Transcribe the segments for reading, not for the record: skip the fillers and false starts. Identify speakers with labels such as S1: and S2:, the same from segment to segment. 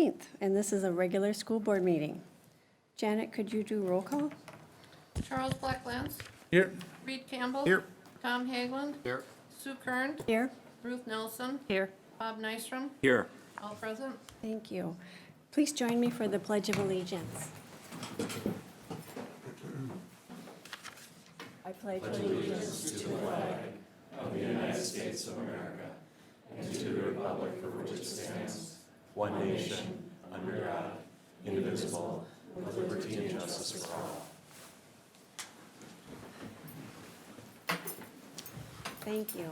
S1: 14th, and this is a regular school board meeting. Janet, could you do roll call?
S2: Charles Blacklands.
S3: Here.
S2: Reed Campbell.
S3: Here.
S2: Tom Haglund.
S3: Here.
S2: Sue Kern.
S1: Here.
S2: Ruth Nelson.
S1: Here.
S2: Bob Nystrom.
S3: Here.
S2: All present.
S1: Thank you. Please join me for the Pledge of Allegiance. I pledge allegiance to the flag
S4: one nation, under God, indivisible, with liberty and justice for all.
S1: Thank you.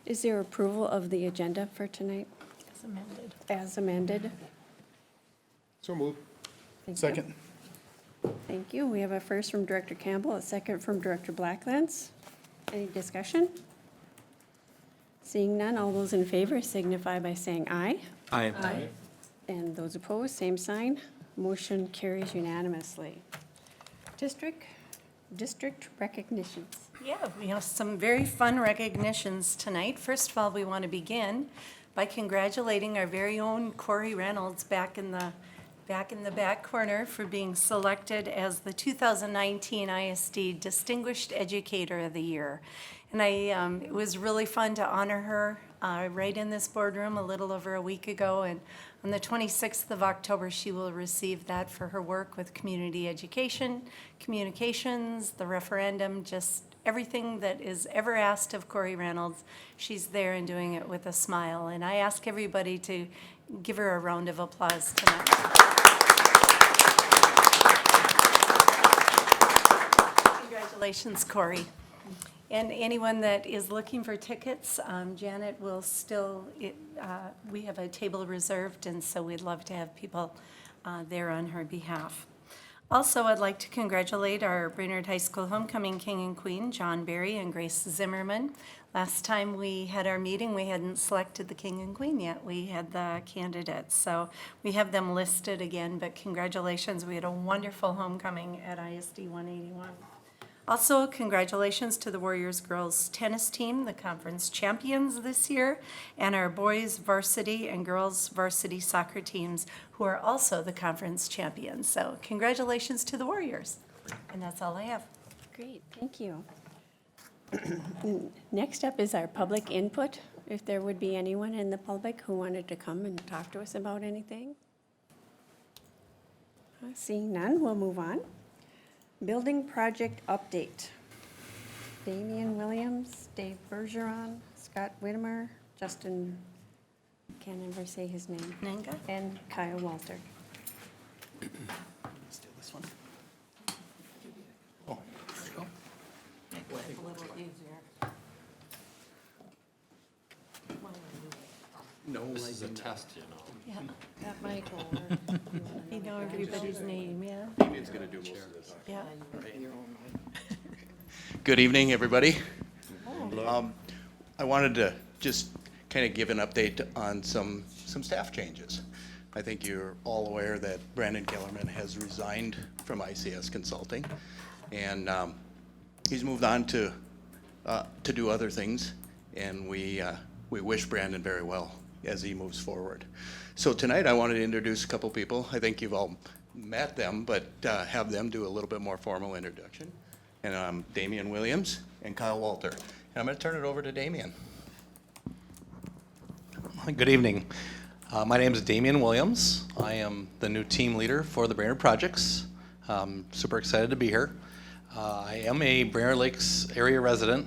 S1: Is there approval of the agenda for tonight?
S2: As amended.
S1: As amended?
S3: So move.
S1: Thank you.
S3: Second.
S1: Thank you. We have a first from Director Campbell, a second from Director Blacklands. Any discussion? Seeing none, all those in favor signify by saying aye.
S3: Aye.
S1: And those opposed, same sign. Motion carries unanimously. District recognitions.
S5: Yeah, we have some very fun recognitions tonight. First of all, we want to begin by congratulating our very own Corey Reynolds back in the back corner for being selected as the 2019 ISD Distinguished Educator of the Year. And it was really fun to honor her right in this boardroom a little over a week ago. And on the 26th of October, she will receive that for her work with community education, communications, the referendum, just everything that is ever asked of Corey Reynolds. She's there and doing it with a smile. And I ask everybody to give her a round of applause tonight. Congratulations, Corey. And anyone that is looking for tickets, Janet will still, we have a table reserved, and so we'd love to have people there on her behalf. Also, I'd like to congratulate our Brainerd High School homecoming king and queen, John Berry and Grace Zimmerman. Last time we had our meeting, we hadn't selected the king and queen yet. We had the candidates, so we have them listed again, but congratulations. We had a wonderful homecoming at ISD 181. Also, congratulations to the Warriors girls tennis team, the conference champions this year, and our boys varsity and girls varsity soccer teams, who are also the conference champions. So congratulations to the Warriors. And that's all I have.
S1: Great, thank you. Next up is our public input. If there would be anyone in the public who wanted to come and talk to us about anything. Seeing none, we'll move on. Building project update. Damian Williams, Dave Bergeron, Scott Whittemer, Justin, can't ever say his name,
S5: Nanga?
S1: and Kyle Walter.
S3: Steal this one. Oh, there you go.
S5: A little easier.
S4: No, this is a test, you know.
S5: Yeah,
S2: That might work.
S5: you know everybody's name, yeah?
S4: Damien's gonna do most of this.
S5: Yeah.
S6: Good evening, everybody. I wanted to just kind of give an update on some staff changes. I think you're all aware that Brandon Kellerman has resigned from ICS Consulting, and he's moved on to do other things, and we wish Brandon very well as he moves forward. So tonight I wanted to introduce a couple people. I think you've all met them, but have them do a little bit more formal introduction. And Damian Williams and Kyle Walter. And I'm going to turn it over to Damian.
S7: Good evening. My name is Damian Williams. I am the new team leader for the Brainerd projects. Super excited to be here. I am a Brainerd Lakes area resident.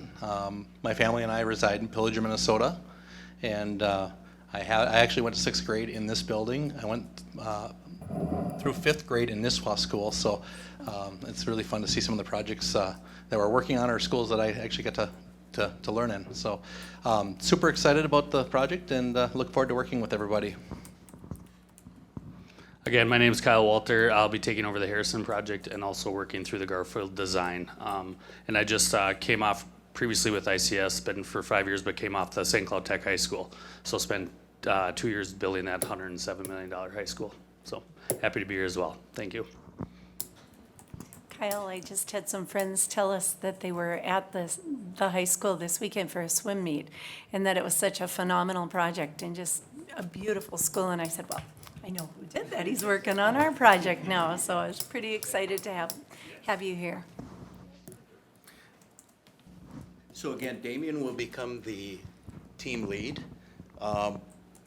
S7: My family and I reside in Pillager, Minnesota, and I actually went to 6th grade in this building. I went through 5th grade in Nisswa School, so it's really fun to see some of the projects that we're working on, or schools that I actually get to learn in. So super excited about the project, and look forward to working with everybody.
S8: Again, my name is Kyle Walter. I'll be taking over the Harrison project and also working through the Garfield design. And I just came off previously with ICS, been for 5 years, but came off the St. Cloud Tech High School. So spent 2 years building that $107 million high school. So happy to be here as well. Thank you.
S5: Kyle, I just had some friends tell us that they were at the high school this weekend for a swim meet, and that it was such a phenomenal project, and just a beautiful school, and I said, well, I know who did that. He's working on our project now, so I was pretty excited to have you here.
S6: So again, Damien will become the team lead.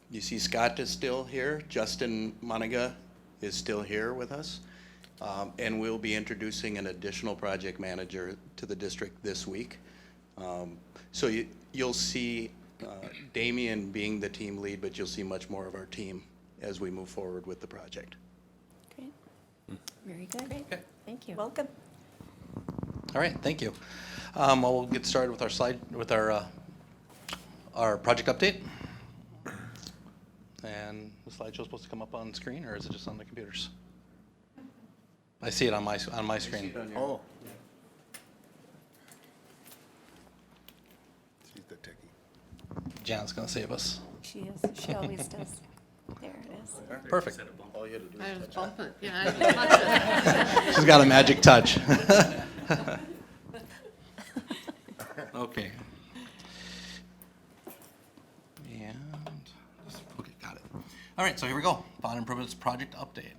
S6: You see Scott is still here. Justin Moniga is still here with us. And we'll be introducing an additional project manager to the district this week. So you'll see Damien being the team lead, but you'll see much more of our team as we move forward with the project.
S1: Great. Very good.
S5: Great.
S1: Thank you.
S5: Welcome.
S7: All right, thank you. Well, we'll get started with our project update. And the slideshow's supposed to come up on screen, or is it just on the computers? I see it on my screen.
S3: Oh. She's the techie.
S7: Jan's gonna save us.
S5: She is. She always does. There it is.
S7: Perfect.
S3: All you had to do
S2: I
S3: is
S2: just
S3: touch
S2: bump it, yeah, I just touch it.
S7: She's got a magic touch. Okay. And, okay, got it. All right, so here we go. Bond Improvements Project Update.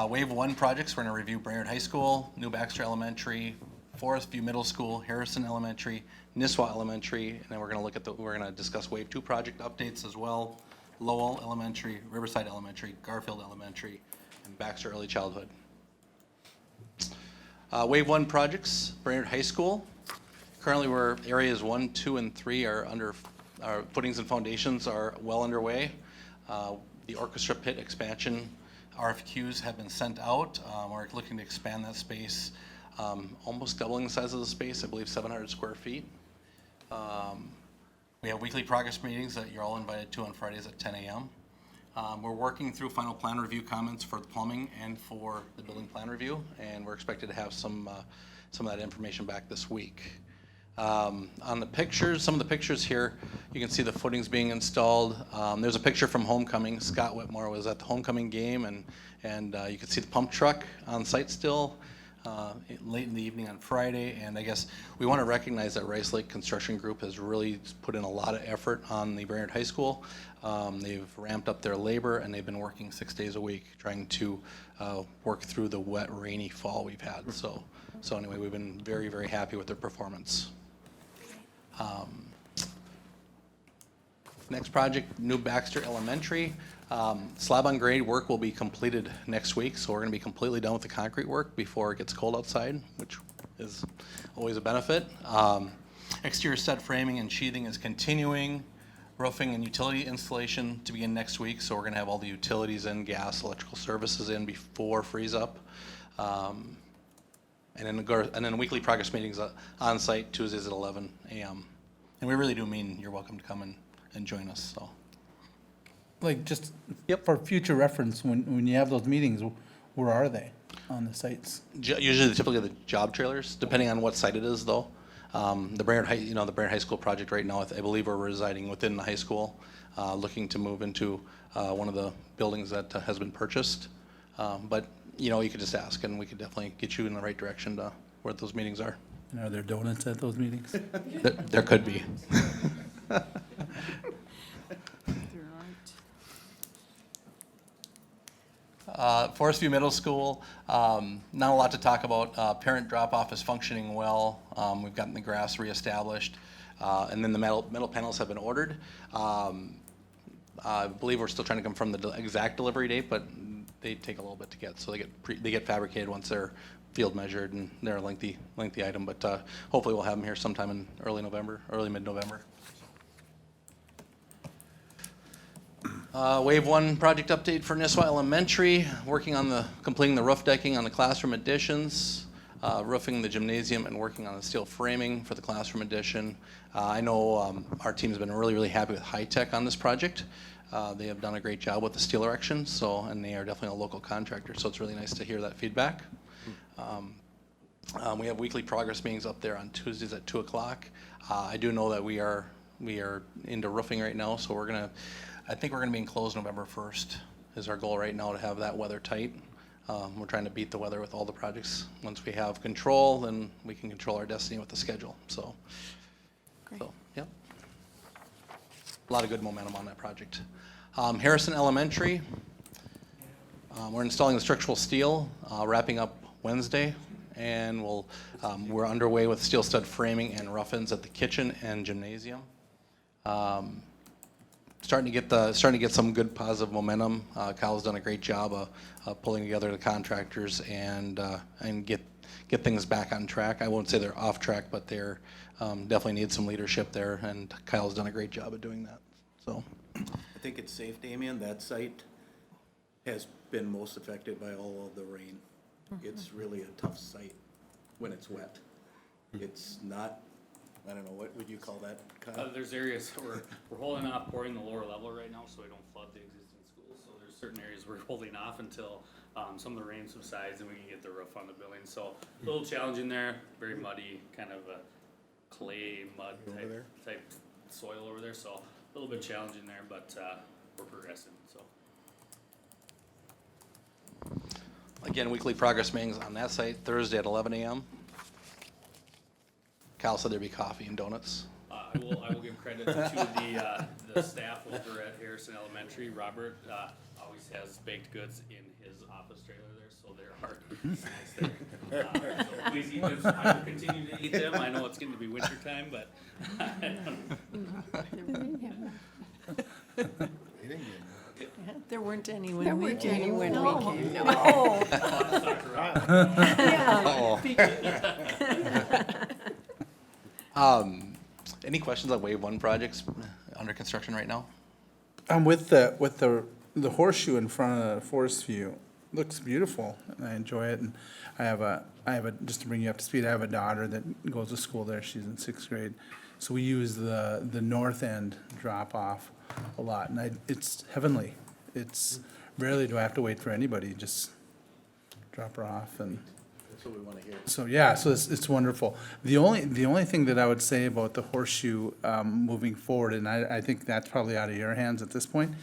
S7: Wave 1 projects, we're going to review Brainerd High School, New Baxter Elementary, Forest View Middle School, Harrison Elementary, Nisswa Elementary, and then we're going to discuss Wave 2 project updates as well. Lowell Elementary, Riverside Elementary, Garfield Elementary, and Baxter Early Childhood. Wave 1 projects, Brainerd High School. Currently, we're areas 1, 2, and 3 are under, our footings and foundations are well underway. The orchestra pit expansion RFQs have been sent out. We're looking to expand that space, almost doubling the size of the space, I believe 700 square feet. We have weekly progress meetings that you're all invited to on Fridays at 10 a.m. We're working through final plan review comments for the plumbing and for the building plan review, and we're expected to have some of that information back this week. On the pictures, some of the pictures here, you can see the footings being installed. There's a picture from homecoming. Scott Whitmore was at the homecoming game, and you can see the pump truck on site still late in the evening on Friday. And I guess we want to recognize that Rice Lake Construction Group has really put in a lot of effort on the Brainerd High School. They've ramped up their labor, and they've been working 6 days a week trying to work through the wet, rainy fall we've had. So anyway, we've been very, very happy with their performance. Next project, New Baxter Elementary. Slab on grade work will be completed next week, so we're going to be completely done with the concrete work before it gets cold outside, which is always a benefit. Exterior set framing and sheathing is continuing. Roofing and utility installation to begin next week, so we're going to have all the utilities in, gas, electrical services in before freeze up. And then weekly progress meetings on site Tuesdays at 11 a.m. And we really do mean you're welcome to come and join us. So,
S9: Like, just
S7: Yep.
S9: for future reference, when you have those meetings, where are they on the sites?
S7: usually, typically the job trailers, depending on what site it is, though. The Brainerd High School project right now, I believe we're residing within the high school, looking to move into one of the buildings that has been purchased. But you could just ask, and we could definitely get you in the right direction to where those meetings are.
S9: And are there donuts at those meetings?
S7: There could be. Forest View Middle School, not a lot to talk about. Parent drop-off is functioning well. We've gotten the grass reestablished, and then the metal panels have been ordered. I believe we're still trying to confirm the exact delivery date, but they take a little bit to get. So they get fabricated once they're field measured, and they're a lengthy item. But hopefully we'll have them here sometime in early mid-November. Wave 1 project update for Nisswa Elementary, working on completing the roof decking on the classroom additions, roofing the gymnasium, and working on the steel framing for the classroom addition. I know our team's been really, really happy with High Tech on this project. They have done a great job with the steel erection, and they are definitely a local contractor, so it's really nice to hear that feedback. We have weekly progress meetings up there on Tuesdays at 2 o'clock. I do know that we are into roofing right now, so I think we're going to be enclosed November 1st is our goal right now, to have that weather tight. We're trying to beat the weather with all the projects. Once we have control, then we can control our destiny with the schedule. So,
S1: Great.
S7: yep. a lot of good momentum on that project. Harrison Elementary, we're installing the structural steel, wrapping up Wednesday, and we're underway with steel stud framing and rough-ins at the kitchen and gymnasium. Starting to get some good positive momentum. Kyle's done a great job of pulling together the contractors and get things back on track. I won't say they're off track, but they're definitely need some leadership there, and Kyle's done a great job of doing that. So,
S6: I think it's safe, Damien, that site has been most affected by all of the rain. It's really a tough site when it's wet. It's not, I don't know, what would you call that, Kyle?
S8: There's areas where we're holding off pouring the lower level right now, so we don't flood the existing schools. So there's certain areas we're holding off until some of the rain subsides and we can get the roof on the building. So a little challenging there, very muddy, kind of a clay mud type soil over there. So a little bit challenging there, but we're progressing. So.
S7: again, weekly progress meetings on that site, Thursday at 11 a.m. Kyle said there'd be coffee and donuts.
S8: I will give credit to the staff over at Harrison Elementary. Robert always has baked goods in his office trailer there, so there are snacks there. So please eat them. I will continue to eat them. I know it's getting to be winter time, but
S5: There weren't any when
S1: There
S5: we
S1: weren't
S5: came.
S1: any when
S5: No.
S1: we came, no.
S5: No.
S7: Any questions on Wave 1 projects under construction right now?
S9: With the horseshoe in front of the Forest View, looks beautiful, and I enjoy it, and I have a, just to bring you up to speed, I have a daughter that goes to school there, she's in 6th grade. So we use the north end drop off a lot, and it's heavenly. It's, rarely do I have to wait for anybody, just drop her off and.
S6: That's what we want to hear.
S9: So, yeah, so it's wonderful. The only thing that I would say about the horseshoe, moving forward, and I think that's probably out of your hands at this point,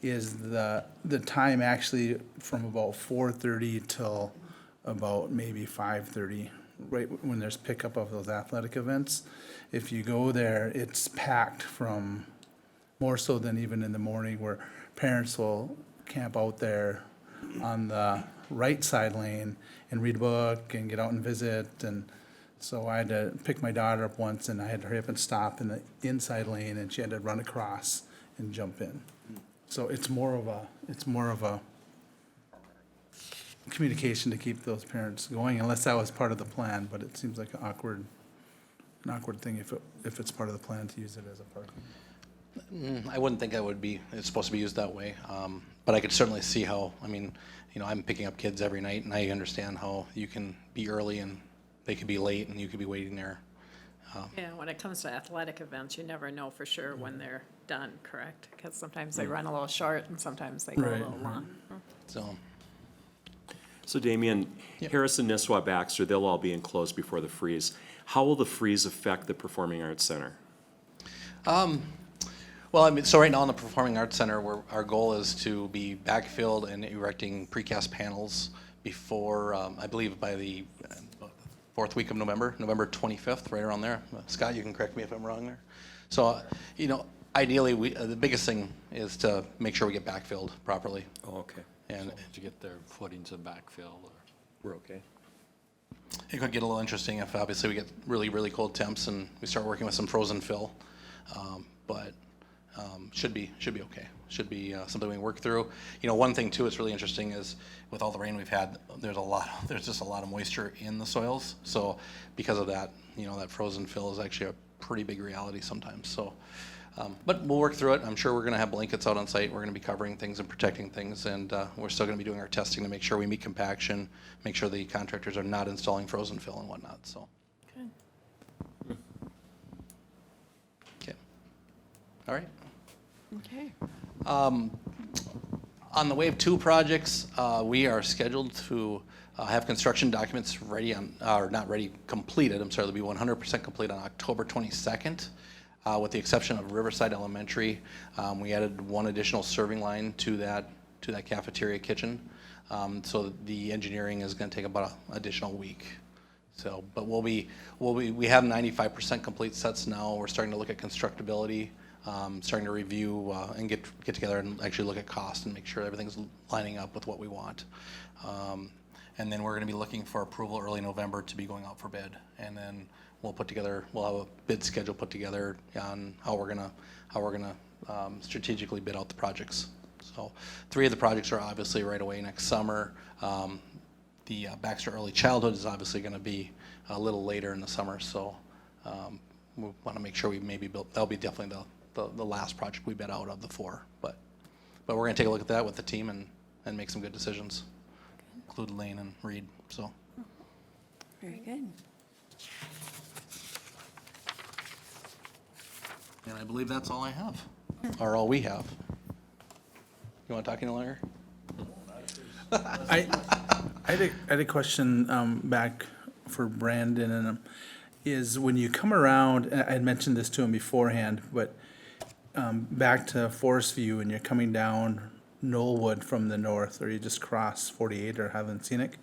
S9: is the time actually from about 4:30 till about maybe 5:30, right when there's pickup of those athletic events. If you go there, it's packed from, more so than even in the morning, where parents will camp out there on the right side lane and read a book and get out and visit. And so I had to pick my daughter up once, and I had to hurry up and stop in the inside lane, and she had to run across and jump in. So it's more of a communication to keep those parents going, unless that was part of the plan, but it seems like an awkward thing if it's part of the plan to use it as a parking.
S7: I wouldn't think it's supposed to be used that way, but I could certainly see how, I'm picking up kids every night, and I understand how you can be early and they could be late and you could be waiting there.
S2: Yeah, when it comes to athletic events, you never know for sure when they're done, correct? Because sometimes they run a little short and sometimes they go a
S9: Right.
S2: little long.
S4: So Damien, Harrison, Nisswa, Baxter, they'll all be enclosed before the freeze. How will the freeze affect the Performing Arts Center?
S7: Well, so right now in the Performing Arts Center, our goal is to be backfilled and erecting precast panels before, I believe by the fourth week of November 25th, right around there. Scott, you can correct me if I'm wrong there. So, ideally, the biggest thing is to make sure we get backfilled properly.
S4: Oh, okay.
S7: And
S10: To get their footings and backfill or.
S4: We're okay.
S7: it could get a little interesting if obviously we get really, really cold temps and we start working with some frozen fill. But should be okay. Should be something we can work through. One thing too that's really interesting is with all the rain we've had, there's just a lot of moisture in the soils. So because of that, that frozen fill is actually a pretty big reality sometimes. So, but we'll work through it. I'm sure we're going to have blankets out on site. We're going to be covering things and protecting things, and we're still going to be doing our testing to make sure we meet compaction, make sure the contractors are not installing frozen fill and whatnot. So.
S2: Good.
S7: Okay. All right.
S1: Okay.
S7: On the Wave 2 projects, we are scheduled to have construction documents ready completed. I'm sorry, they'll be 100% complete on October 22nd, with the exception of Riverside Elementary. We added one additional serving line to that cafeteria kitchen. So the engineering is going to take about an additional week. So, but we have 95% complete sets now. We're starting to look at constructability starting to review and get together and actually look at cost and make sure everything's lining up with what we want. And then we're going to be looking for approval early November to be going out for bid. And then we'll have a bid schedule put together on how we're gonna strategically bid out the projects. So 3 of the projects are obviously right away next summer. The Baxter Early Childhood is obviously going to be a little later in the summer. So we want to make sure we maybe build. That'll be definitely the last project we bid out of the 4. But we're going to take a look at that with the team and make some good decisions. Include Lane and Reed. So.
S1: Very good.
S7: And I believe that's all I have, or all we have. You want to talk any longer?
S9: I had a question back for Brandon, and is when you come around, and I had mentioned this to him beforehand, but back to Forest View and you're coming down Knollwood from the north, or you just cross 48 or Highland Scenic,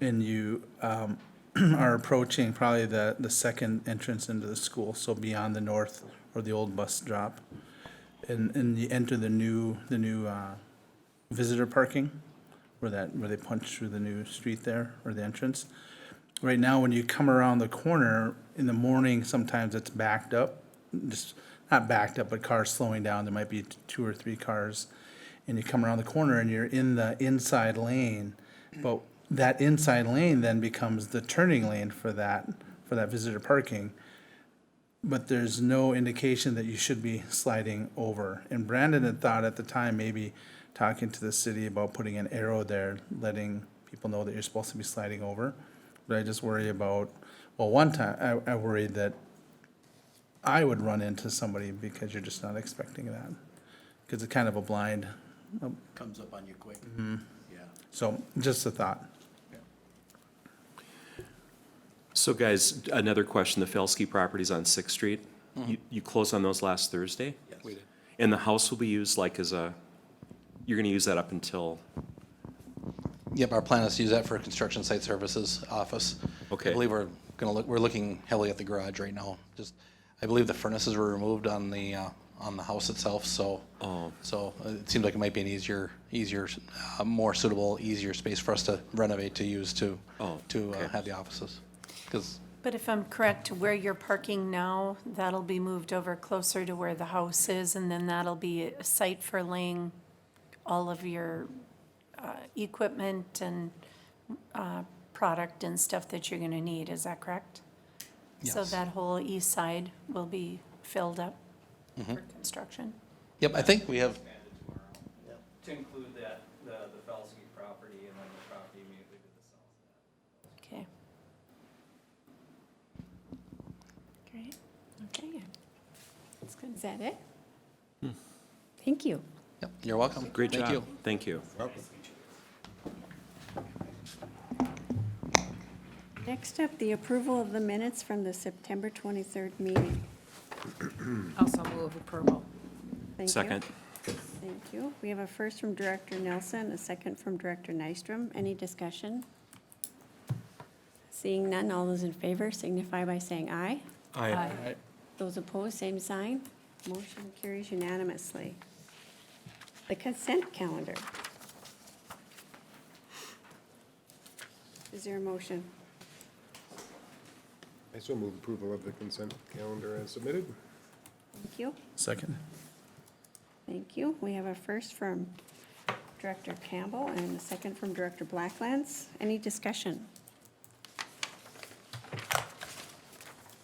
S9: and you are approaching probably the second entrance into the school, so beyond the north or the old bus drop, and you enter the new visitor parking, where they punch through the new street there, or the entrance. Right now, when you come around the corner in the morning, sometimes it's backed up, just not backed up, but cars slowing down. There might be 2 or 3 cars, and you come around the corner and you're in the inside lane, but that inside lane then becomes the turning lane for that visitor parking. But there's no indication that you should be sliding over. And Brandon had thought at the time, maybe talking to the city about putting an arrow there, letting people know that you're supposed to be sliding over. But I just worry about, well, one time I worried that I would run into somebody because you're just not expecting that. Because it's kind of a blind,
S6: Comes up on you quick. Yeah.
S9: so just a thought.
S4: So guys, another question, the Felski properties on 6th Street, you closed on those last Thursday?
S6: Yes. We did.
S4: And the house will be used like you're gonna use that up until,
S7: Yep, our plan is to use that for a construction site services office.
S4: Okay.
S7: I believe we're looking heavily at the garage right now. I believe the furnaces were removed on the house itself, so.
S4: Oh.
S7: So it seems like it might be an easier, more suitable, easier space for us to renovate to use to
S4: okay.
S7: have the offices. 'Cause
S5: But if I'm correct, where you're parking now, that'll be moved over closer to where the house is, and then that'll be a site for laying all of your equipment and product and stuff that you're gonna need, is that correct? So
S7: Yes.
S5: that whole east side will be filled up for construction?
S7: Yep, I think we have,
S11: To include that, the Felski property and then the property immediately to the south.
S5: Okay.
S1: Great, okay. That's good. Is that it? Thank you.
S7: yep, you're welcome.
S4: great job.
S7: Thank you.
S4: Thank you.
S1: Next up, the approval of the minutes from the September 23rd meeting.
S2: Also move approval.
S1: Thank you.
S4: Second.
S1: Thank you. We have a first from Director Nelson, a second from Director Nystrom. Any discussion? Seeing none, all those in favor signify by saying aye.
S2: Aye.
S1: Those opposed, same sign. Motion carries unanimously. The consent calendar. Is there a motion?
S3: I so move approval of the consent calendar as submitted.
S1: Thank you.
S9: Second.
S1: Thank you. We have a first from Director Campbell and a second from Director Blacklands. Any discussion?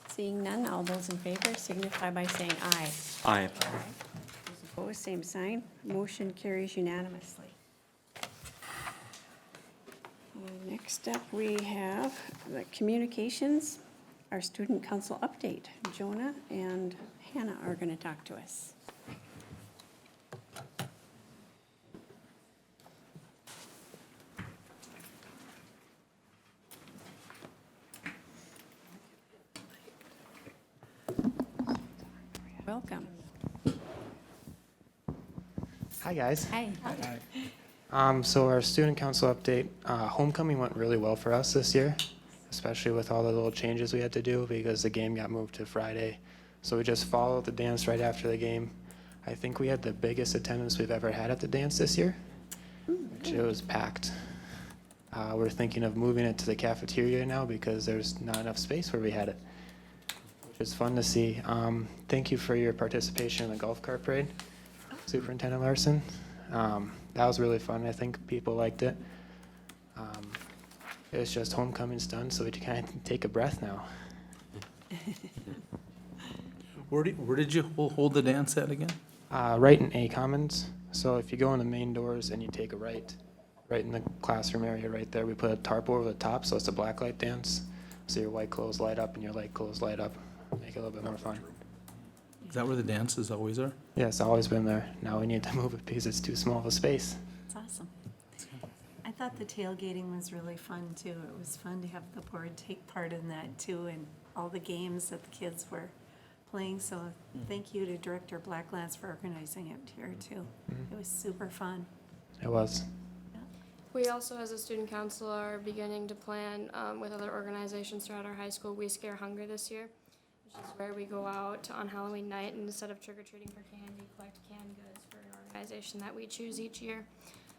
S1: Seeing none, all those in favor signify by saying aye.
S4: Aye.
S1: Those opposed, same sign. Motion carries unanimously. Next up, we have the communications, our student council update. Jonah and Hannah are going to talk to us. Welcome.
S12: Hi, guys.
S1: Hi.
S12: So our student council update, homecoming went really well for us this year, especially with all the little changes we had to do because the game got moved to Friday So we just followed the dance right after the game. I think we had the biggest attendance we've ever had at the dance this year, which it was packed. We're thinking of moving it to the cafeteria now because there's not enough space where we had it, which is fun to see. Thank you for your participation in the golf cart parade, Superintendent Larson. That was really fun. I think people liked it. It's just homecoming's done, so we can kind of take a breath now.
S9: Where did you hold the dance at again?
S12: Right in A Commons. So if you go in the main doors and you take a right in the classroom area right there, we put a tarp over the top, so it's a blacklight dance. So your white clothes light up and your light clothes light up. Make it a little bit more fun.
S9: Is that where the dances always are?
S12: Yeah, it's always been there. Now we need to move it because it's too small of a space.
S5: It's awesome. I thought the tailgating was really fun, too. It was fun to have the board take part in that, too, and all the games that the kids were playing. So thank you to Director Blacklands for organizing it here, too. It was super fun.
S12: It was.
S13: We also, as a student council, are beginning to plan with other organizations throughout our high school, We Scare Hunger this year, which is where we go out on Halloween night and instead of trick-or-treating for candy, collect canned goods for an organization that we choose each year.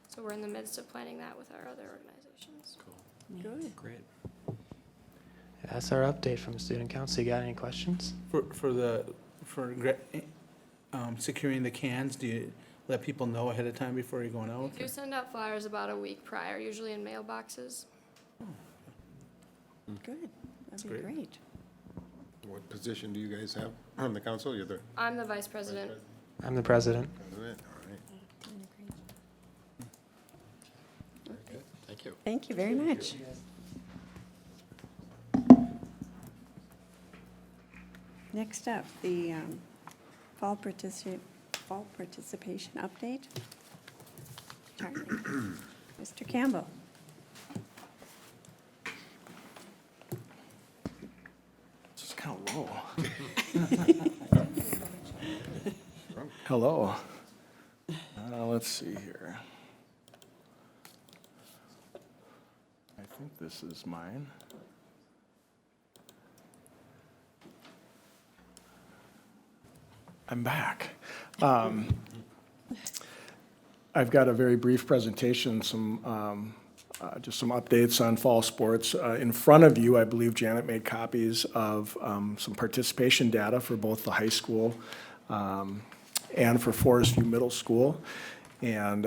S13: So we're in the midst of planning that with our other organizations.
S1: Good.
S10: Great.
S12: That's our update from student council. You got any questions?
S9: For securing the cans, do you let people know ahead of time before you're going out?
S13: We do send out flyers about a week prior, usually in mailboxes.
S1: Good. That'd be
S9: great.
S1: great.
S3: What position do you guys have on the council? You're the
S13: I'm the vice president.
S12: I'm the president.
S3: president? All right.
S10: Thank you.
S1: Thank you very much. Next up, the fall participation update. Charlie. Mr. Campbell.
S14: It's kind of low. Hello. Let's see here. I think this is mine. I'm back. I've got a very brief presentation, just some updates on fall sports. In front of you, I believe Janet made copies of some participation data for both the high school and for Forest View Middle School. And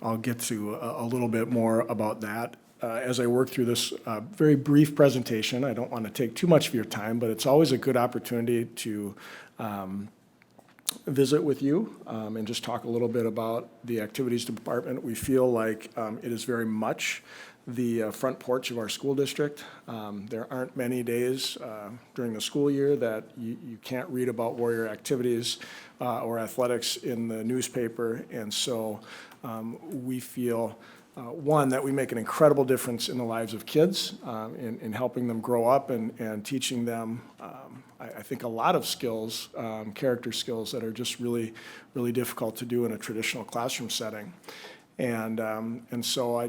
S14: I'll get to a little bit more about that as I work through this very brief presentation. I don't want to take too much of your time, but it's always a good opportunity to visit with you and just talk a little bit about the activities department. We feel like it is very much the front porch of our school district. There aren't many days during the school year that you can't read about Warrior activities or athletics in the newspaper. And so we feel, one, that we make an incredible difference in the lives of kids in helping them grow up and teaching them, I think, a lot of skills, character skills that are just really, really difficult to do in a traditional classroom setting. And so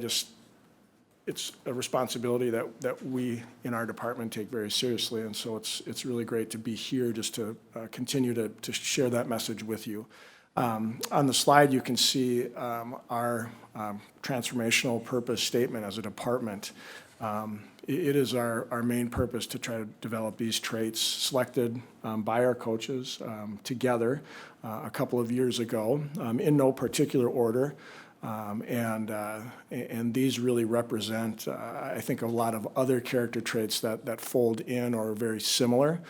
S14: it's a responsibility that we in our department take very seriously. And so it's really great to be here just to continue to share that message with you. On the slide, you can see our transformational purpose statement as a department. It is our main purpose to try to develop these traits selected by our coaches together a couple of years ago in no particular order. And these really represent, I think, a lot of other character traits that fold in or are very similar.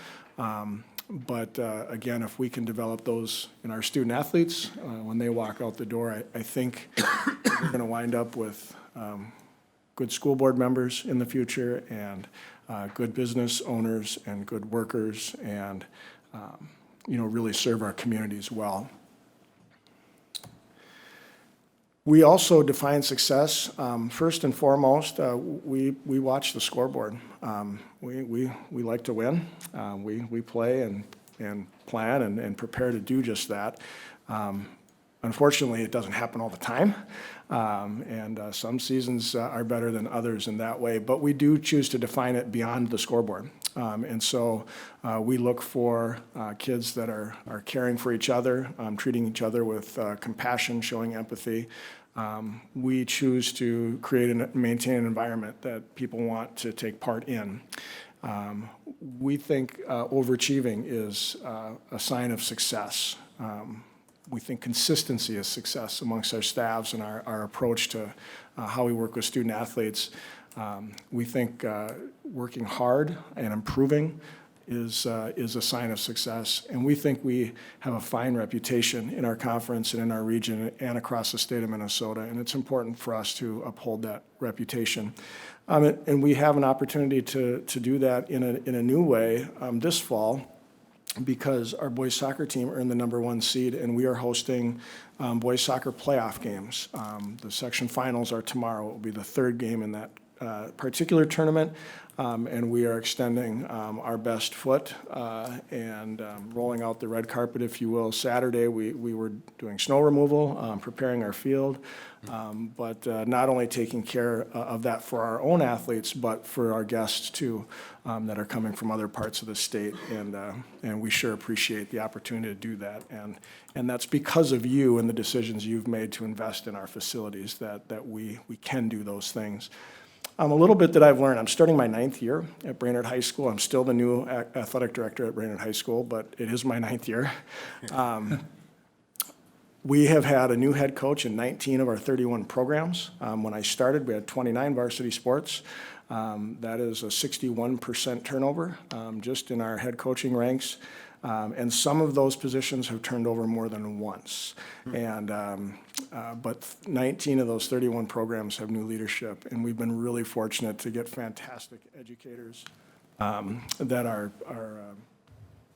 S14: But again, if we can develop those in our student athletes when they walk out the door, I think we're going to wind up with good school board members in the future and good business owners and good workers and, really serve our communities well. We also define success, first and foremost, we watch the scoreboard. We like to win. We play and plan and prepare to do just that. Unfortunately, it doesn't happen all the time. And some seasons are better than others in that way, but we do choose to define it beyond the scoreboard. And so we look for kids that are caring for each other, treating each other with compassion, showing empathy. We choose to create and maintain an environment that people want to take part in. We think overachieving is a sign of success. We think consistency is success amongst our staffs and our approach to how we work with student athletes. We think working hard and improving is a sign of success. And we think we have a fine reputation in our conference and in our region and across the state of Minnesota. And it's important for us to uphold that reputation. And we have an opportunity to do that in a new way this fall, because our boys soccer team earned the #1 seed, and we are hosting boys soccer playoff games. The section finals are tomorrow. It will be the third game in that particular tournament, and we are extending our best foot and rolling out the red carpet, if you will. Saturday, we were doing snow removal, preparing our field, but not only taking care of that for our own athletes, but for our guests too, that are coming from other parts of the state, and we sure appreciate the opportunity to do that. And that's because of you and the decisions you've made to invest in our facilities that we can do those things. A little bit that I've learned, I'm starting my 9th year at Brainerd High School. I'm still the new athletic director at Brainerd High School, but it is my 9th year. We have had a new head coach in 19 of our 31 programs. When I started, we had 29 varsity sports. That is a 61% turnover just in our head coaching ranks. And some of those positions have turned over more than once. But 19 of those 31 programs have new leadership, and we've been really fortunate to get fantastic educators that are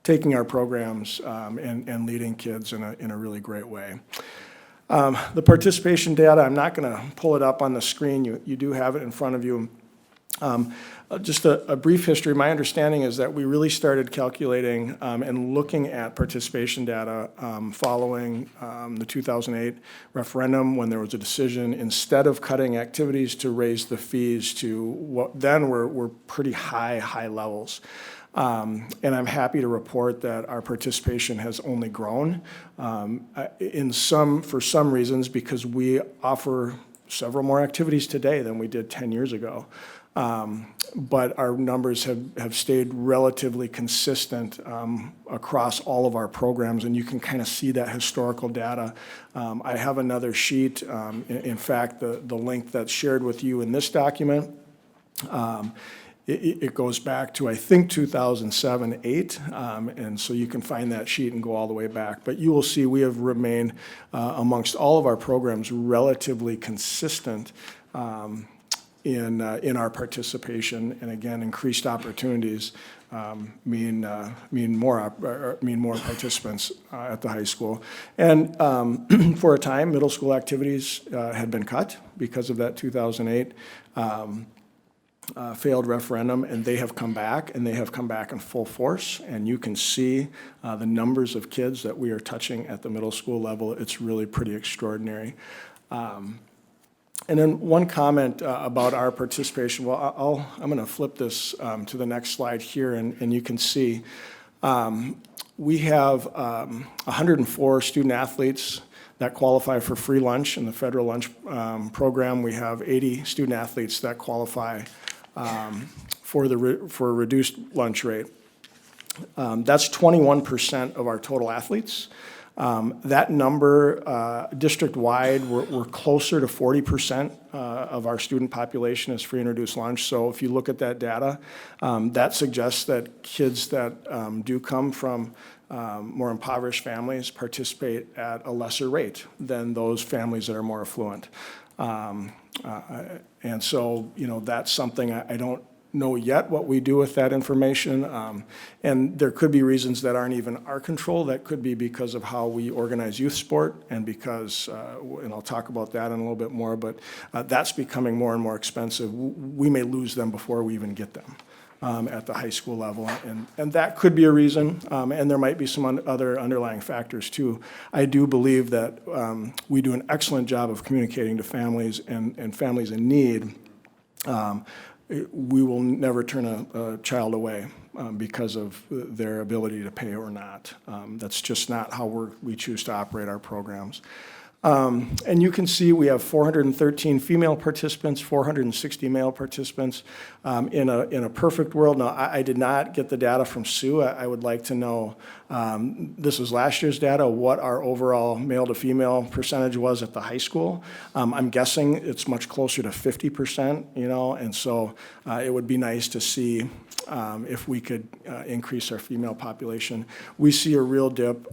S14: taking our programs and leading kids in a really great way. The participation data, I'm not going to pull it up on the screen. You do have it in front of you. Just a brief history. My understanding is that we really started calculating and looking at participation data following the 2008 referendum, when there was a decision, instead of cutting activities, to raise the fees to what then were pretty high levels. And I'm happy to report that our participation has only grown for some reasons, because we offer several more activities today than we did 10 years ago. But our numbers have stayed relatively consistent across all of our programs, and you can kind of see that historical data. I have another sheet, in fact, the link that's shared with you in this document. It goes back to, I think, 2007-08, and so you can find that sheet and go all the way back. But you will see we have remained, amongst all of our programs, relatively consistent in our participation, and again, increased opportunities mean more participants at the high school. And for a time, middle school activities had been cut because of that 2008 failed referendum, and they have come back, and they have come back in full force. And you can see the numbers of kids that we are touching at the middle school level. It's really pretty extraordinary. And then one comment about our participation. Well, I'm going to flip this to the next slide here, and you can see we have 104 student athletes that qualify for free lunch in the federal lunch program. We have 80 student athletes that qualify for a reduced lunch rate. That's 21% of our total athletes. That number, district-wide, we're closer to 40% of our student population is free and reduced lunch. So if you look at that data, that suggests that kids that do come from more impoverished families participate at a lesser rate than those families that are more affluent. And so, that's something I don't know yet what we do with that information, and there could be reasons that aren't even our control. That could be because of how we organize youth sport, and because, and I'll talk about that in a little bit more, but that's becoming more and more expensive. We may lose them before we even get them at the high school level, and that could be a reason, and there might be some other underlying factors too. I do believe that we do an excellent job of communicating to families and families in need. We will never turn a child away. because of their ability to pay or not. That's just not how we choose to operate our programs. And you can see we have 413 female participants, 460 male participants. In a perfect world, now I did not get the data from Sue. I would like to know, this is last year's data, what our overall male to female percentage was at the high school. I'm guessing it's much closer to 50%, and so it would be nice to see if we could increase our female population. We see a real dip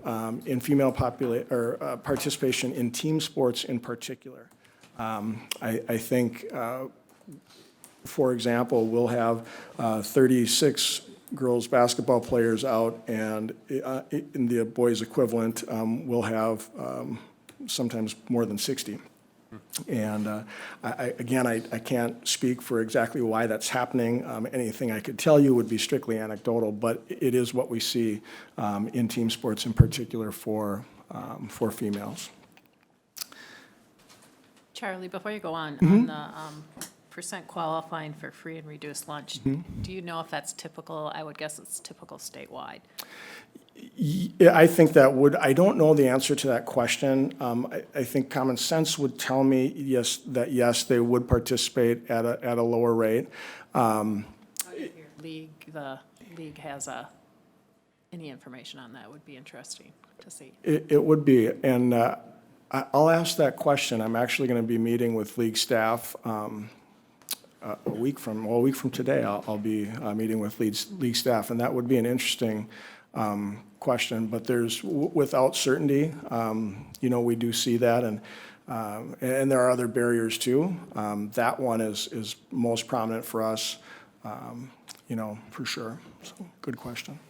S14: in female participation in team sports in particular. I think, for example, we'll have 36 girls basketball players out, and in the boys equivalent, we'll have sometimes more than 60. And I can't speak for exactly why that's happening. Anything I could tell you would be strictly anecdotal, but it is what we see in team sports in particular for females.
S2: Charlie, before you go on the percent qualifying for free and reduced lunch, do you know if that's typical? I would guess it's typical statewide.
S14: I think I don't know the answer to that question. I think common sense would tell me yes, they would participate at a lower rate.
S2: The league has any information on that would be interesting to see.
S14: It would be, and I'll ask that question. I'm actually going to be meeting with league staff a week from today. I'll be meeting with league staff, and that would be an interesting question, but without certainty, we do see that, and there are other barriers too. That one is most prominent for us, for sure. So, good question.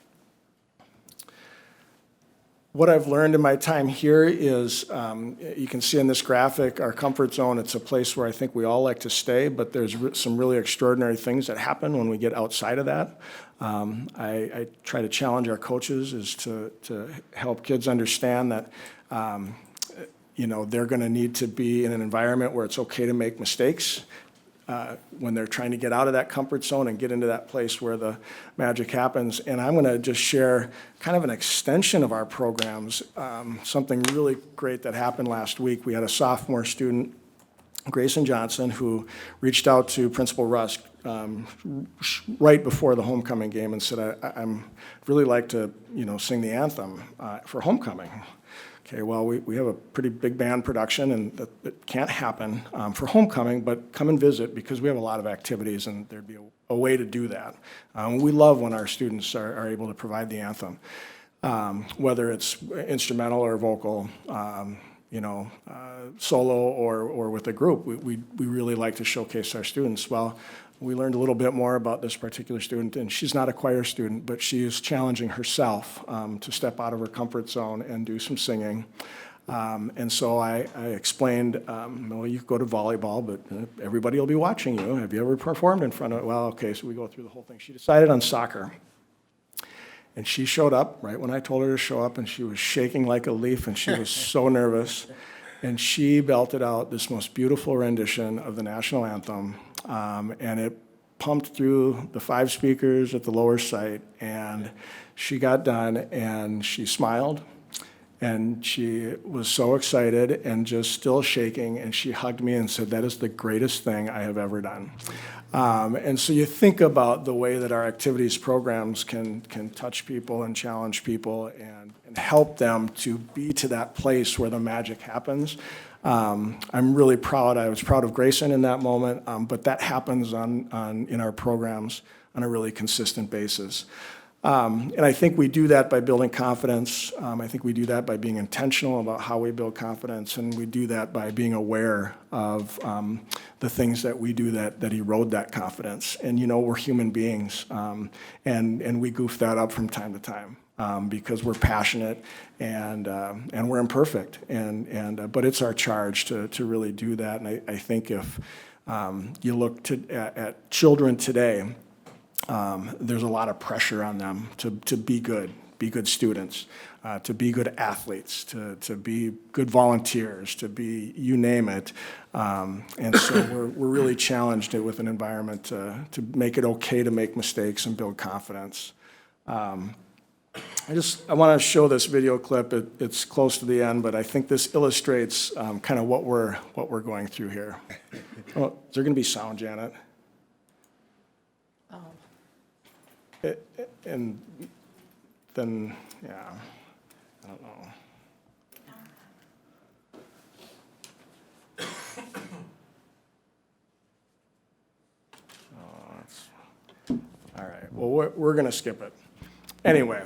S14: What I've learned in my time here is, you can see in this graphic, our comfort zone, it's a place where I think we all like to stay, but there's some really extraordinary things that happen when we get outside of that. I try to challenge our coaches is to help kids understand that, they're gonna need to be in an environment where it's okay to make mistakes. When they're trying to get out of that comfort zone and get into that place where the magic happens. And I'm gonna just share kind of an extension of our programs, something really great that happened last week. We had a sophomore student, Grayson Johnson, who reached out to Principal Rusk right before the homecoming game and said, I'd really like to, sing the anthem for homecoming. Okay, well, we have a pretty big band production, and that can't happen for homecoming, but come and visit because we have a lot of activities, and there'd be a way to do that. We love when our students are able to provide the anthem, whether it's instrumental or vocal, solo or with a group. We really like to showcase our students. Well, we learned a little bit more about this particular student, and she's not a choir student, but she is challenging herself to step out of her comfort zone and do some singing. And so I explained, well, you could go to volleyball, but everybody will be watching you. Have you ever performed in front of, well, okay, so we go through the whole thing. She decided on soccer. And she showed up right when I told her to show up, and she was shaking like a leaf, and she was so nervous. And she belted out this most beautiful rendition of the national anthem, and it pumped through the 5 speakers at the lower site, and she got done, and she smiled, and she was so excited and just still shaking, and she hugged me and said, that is the greatest thing I have ever done. And so you think about the way that our activities programs can touch people and challenge people and help them to be to that place where the magic happens. I'm really proud. I was proud of Grayson in that moment, but that happens in our programs on a really consistent basis. And I think we do that by building confidence. I think we do that by being intentional about how we build confidence, and we do that by being aware of the things that we do that erode that confidence. And we're human beings, and we goof that up from time to time. Because we're passionate and we're imperfect, but it's our charge to really do that. And I think if you look at children today, there's a lot of pressure on them to be good students, to be good athletes, to be good volunteers, to be you name it. And so we're really challenged with an environment to make it okay to make mistakes and build confidence. I want to show this video clip. It's close to the end, but I think this illustrates kind of what we're going through here. Oh, is there going to be sound, Janet?
S2: Oh.
S14: And then, yeah, I don't know. All right, well, we're going to skip it. Anyway,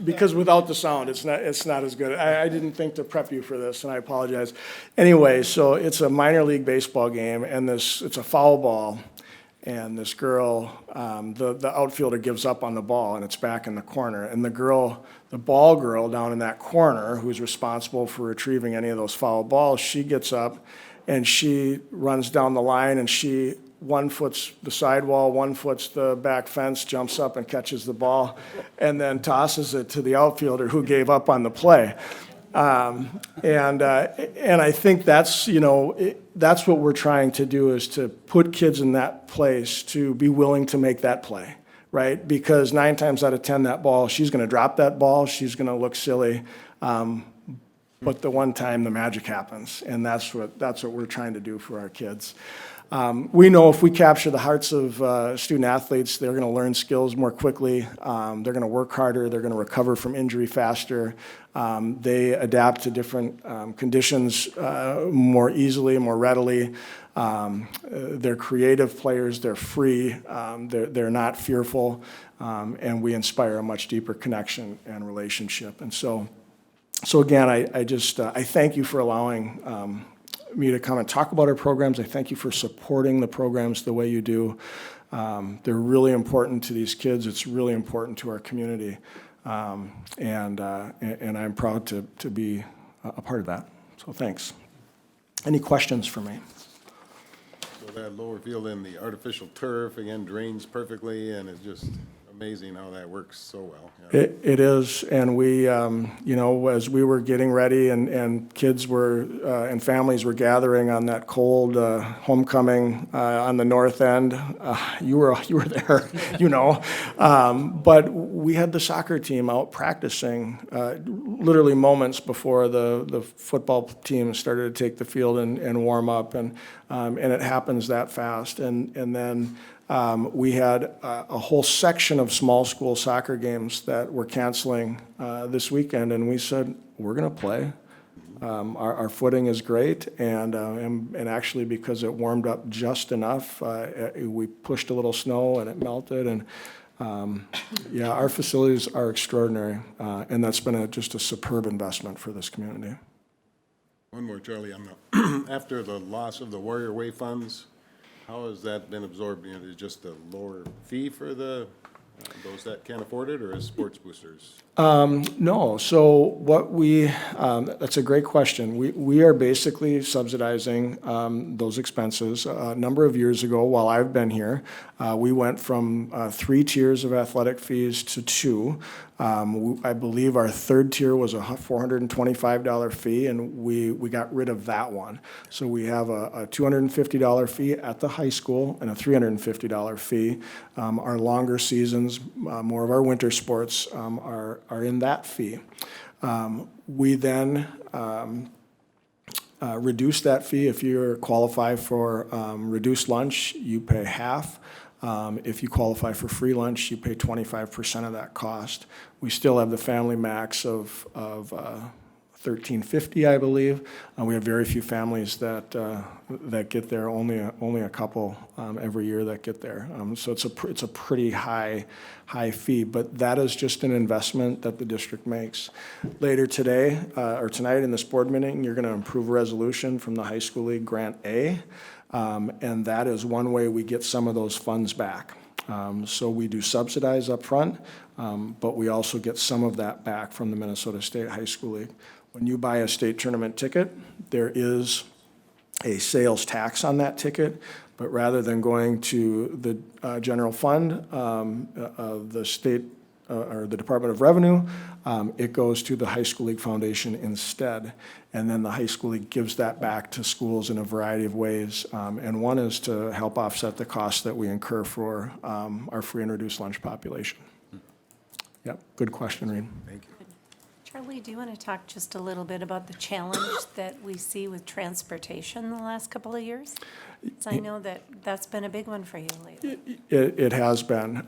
S14: because without the sound, it's not as good. I didn't think to prep you for this, and I apologize. Anyway, so it's a minor league baseball game, and it's a foul ball, and this girl, the outfielder gives up on the ball, and it's back in the corner. And the ball girl down in that corner, who's responsible for retrieving any of those foul balls, she gets up, and she runs down the line, and she one foot's the sidewall, one foot's the back fence, jumps up and catches the ball, and then tosses it to the outfielder who gave up on the play. And I think that's, that's what we're trying to do, is to put kids in that place to be willing to make that play, right? Because 9 times out of 10, that ball, she's going to drop that ball, she's going to look silly. But the one time the magic happens, and that's what we're trying to do for our kids. We know if we capture the hearts of student athletes, they're going to learn skills more quickly, they're going to work harder, they're going to recover from injury faster, they adapt to different conditions more easily, more readily. They're creative players, they're free, they're not fearful, and we inspire a much deeper connection and relationship. And so again, I thank you for allowing me to come and talk about our programs. I thank you for supporting the programs the way you do. They're really important to these kids. It's really important to our community. And I'm proud to be a part of that. So thanks. Any questions for me?
S3: So that lower field and the artificial turf, again, drains perfectly, and it's just amazing how that works so well. Yeah.
S14: It is, and we, as we were getting ready and kids were, and families were gathering on that cold homecoming on the north end, you were there, but we had the soccer team out practicing literally moments before the football team started to take the field and warm up, and it happens that fast, and then we had a whole section of small school soccer games that we're canceling this weekend, and we said, we're going to play. Our footing is great, and actually because it warmed up just enough, we pushed a little snow and it melted, and our facilities are extraordinary, and that's been just a superb investment for this community.
S3: One more, Charlie, after the loss of the Warrior Way funds, how has that been absorbed? Is it just a lower fee for those that can't afford it, or is sports boosters?
S14: No. So that's a great question. We are basically subsidizing those expenses. A number of years ago, while I've been here, we went from 3 tiers of athletic fees to 2. I believe our 3rd tier was a $425 fee, and we got rid of that one. So we have a $250 fee at the high school and a $350 fee. Our longer seasons, more of our winter sports are in that fee. We then reduce that fee. If you qualify for reduced lunch, you pay half. If you qualify for free lunch, you pay 25% of that cost. We still have the family max of $1,350, I believe. We have very few families that get there. Only a couple every year that get there. So it's a pretty high fee, but that is just an investment that the district makes. Later today or tonight in this board meeting, you're going to approve a resolution from the High School League Grant A, and that is one way we get some of those funds back. So we do subsidize up front, but we also get some of that back from the Minnesota State High School League. When you buy a state tournament ticket, there is a sales tax on that ticket, but rather than going to the general fund of the state or the Department of Revenue, it goes to the High School League Foundation instead. And then the High School League gives that back to schools in a variety of ways. And one is to help offset the costs that we incur for our free and reduced lunch population. Yep, good question, Reed.
S3: Thank you.
S5: Charlie, do you want to talk just a little bit about the challenge that we see with transportation the last couple of years? 'Cause I know that that's been a big one for you lately.
S14: It has been.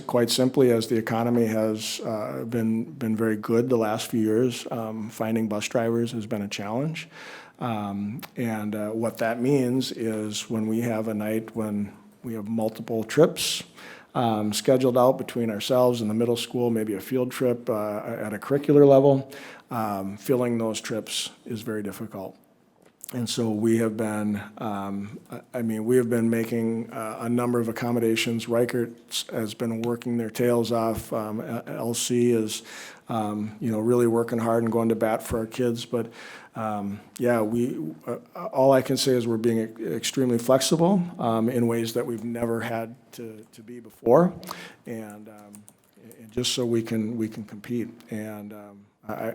S14: Quite simply, as the economy has been very good the last few years, finding bus drivers has been a challenge. And what that means is when we have a night when we have multiple trips scheduled out between ourselves and the middle school, maybe a field trip at a curricular level, filling those trips is very difficult. And so we have been, we have been making a number of accommodations. Reichert has been working their tails off. LC is, really working hard and going to bat for our kids. But all I can say is we're being extremely flexible in ways that we've never had to be before, and just so we can compete. And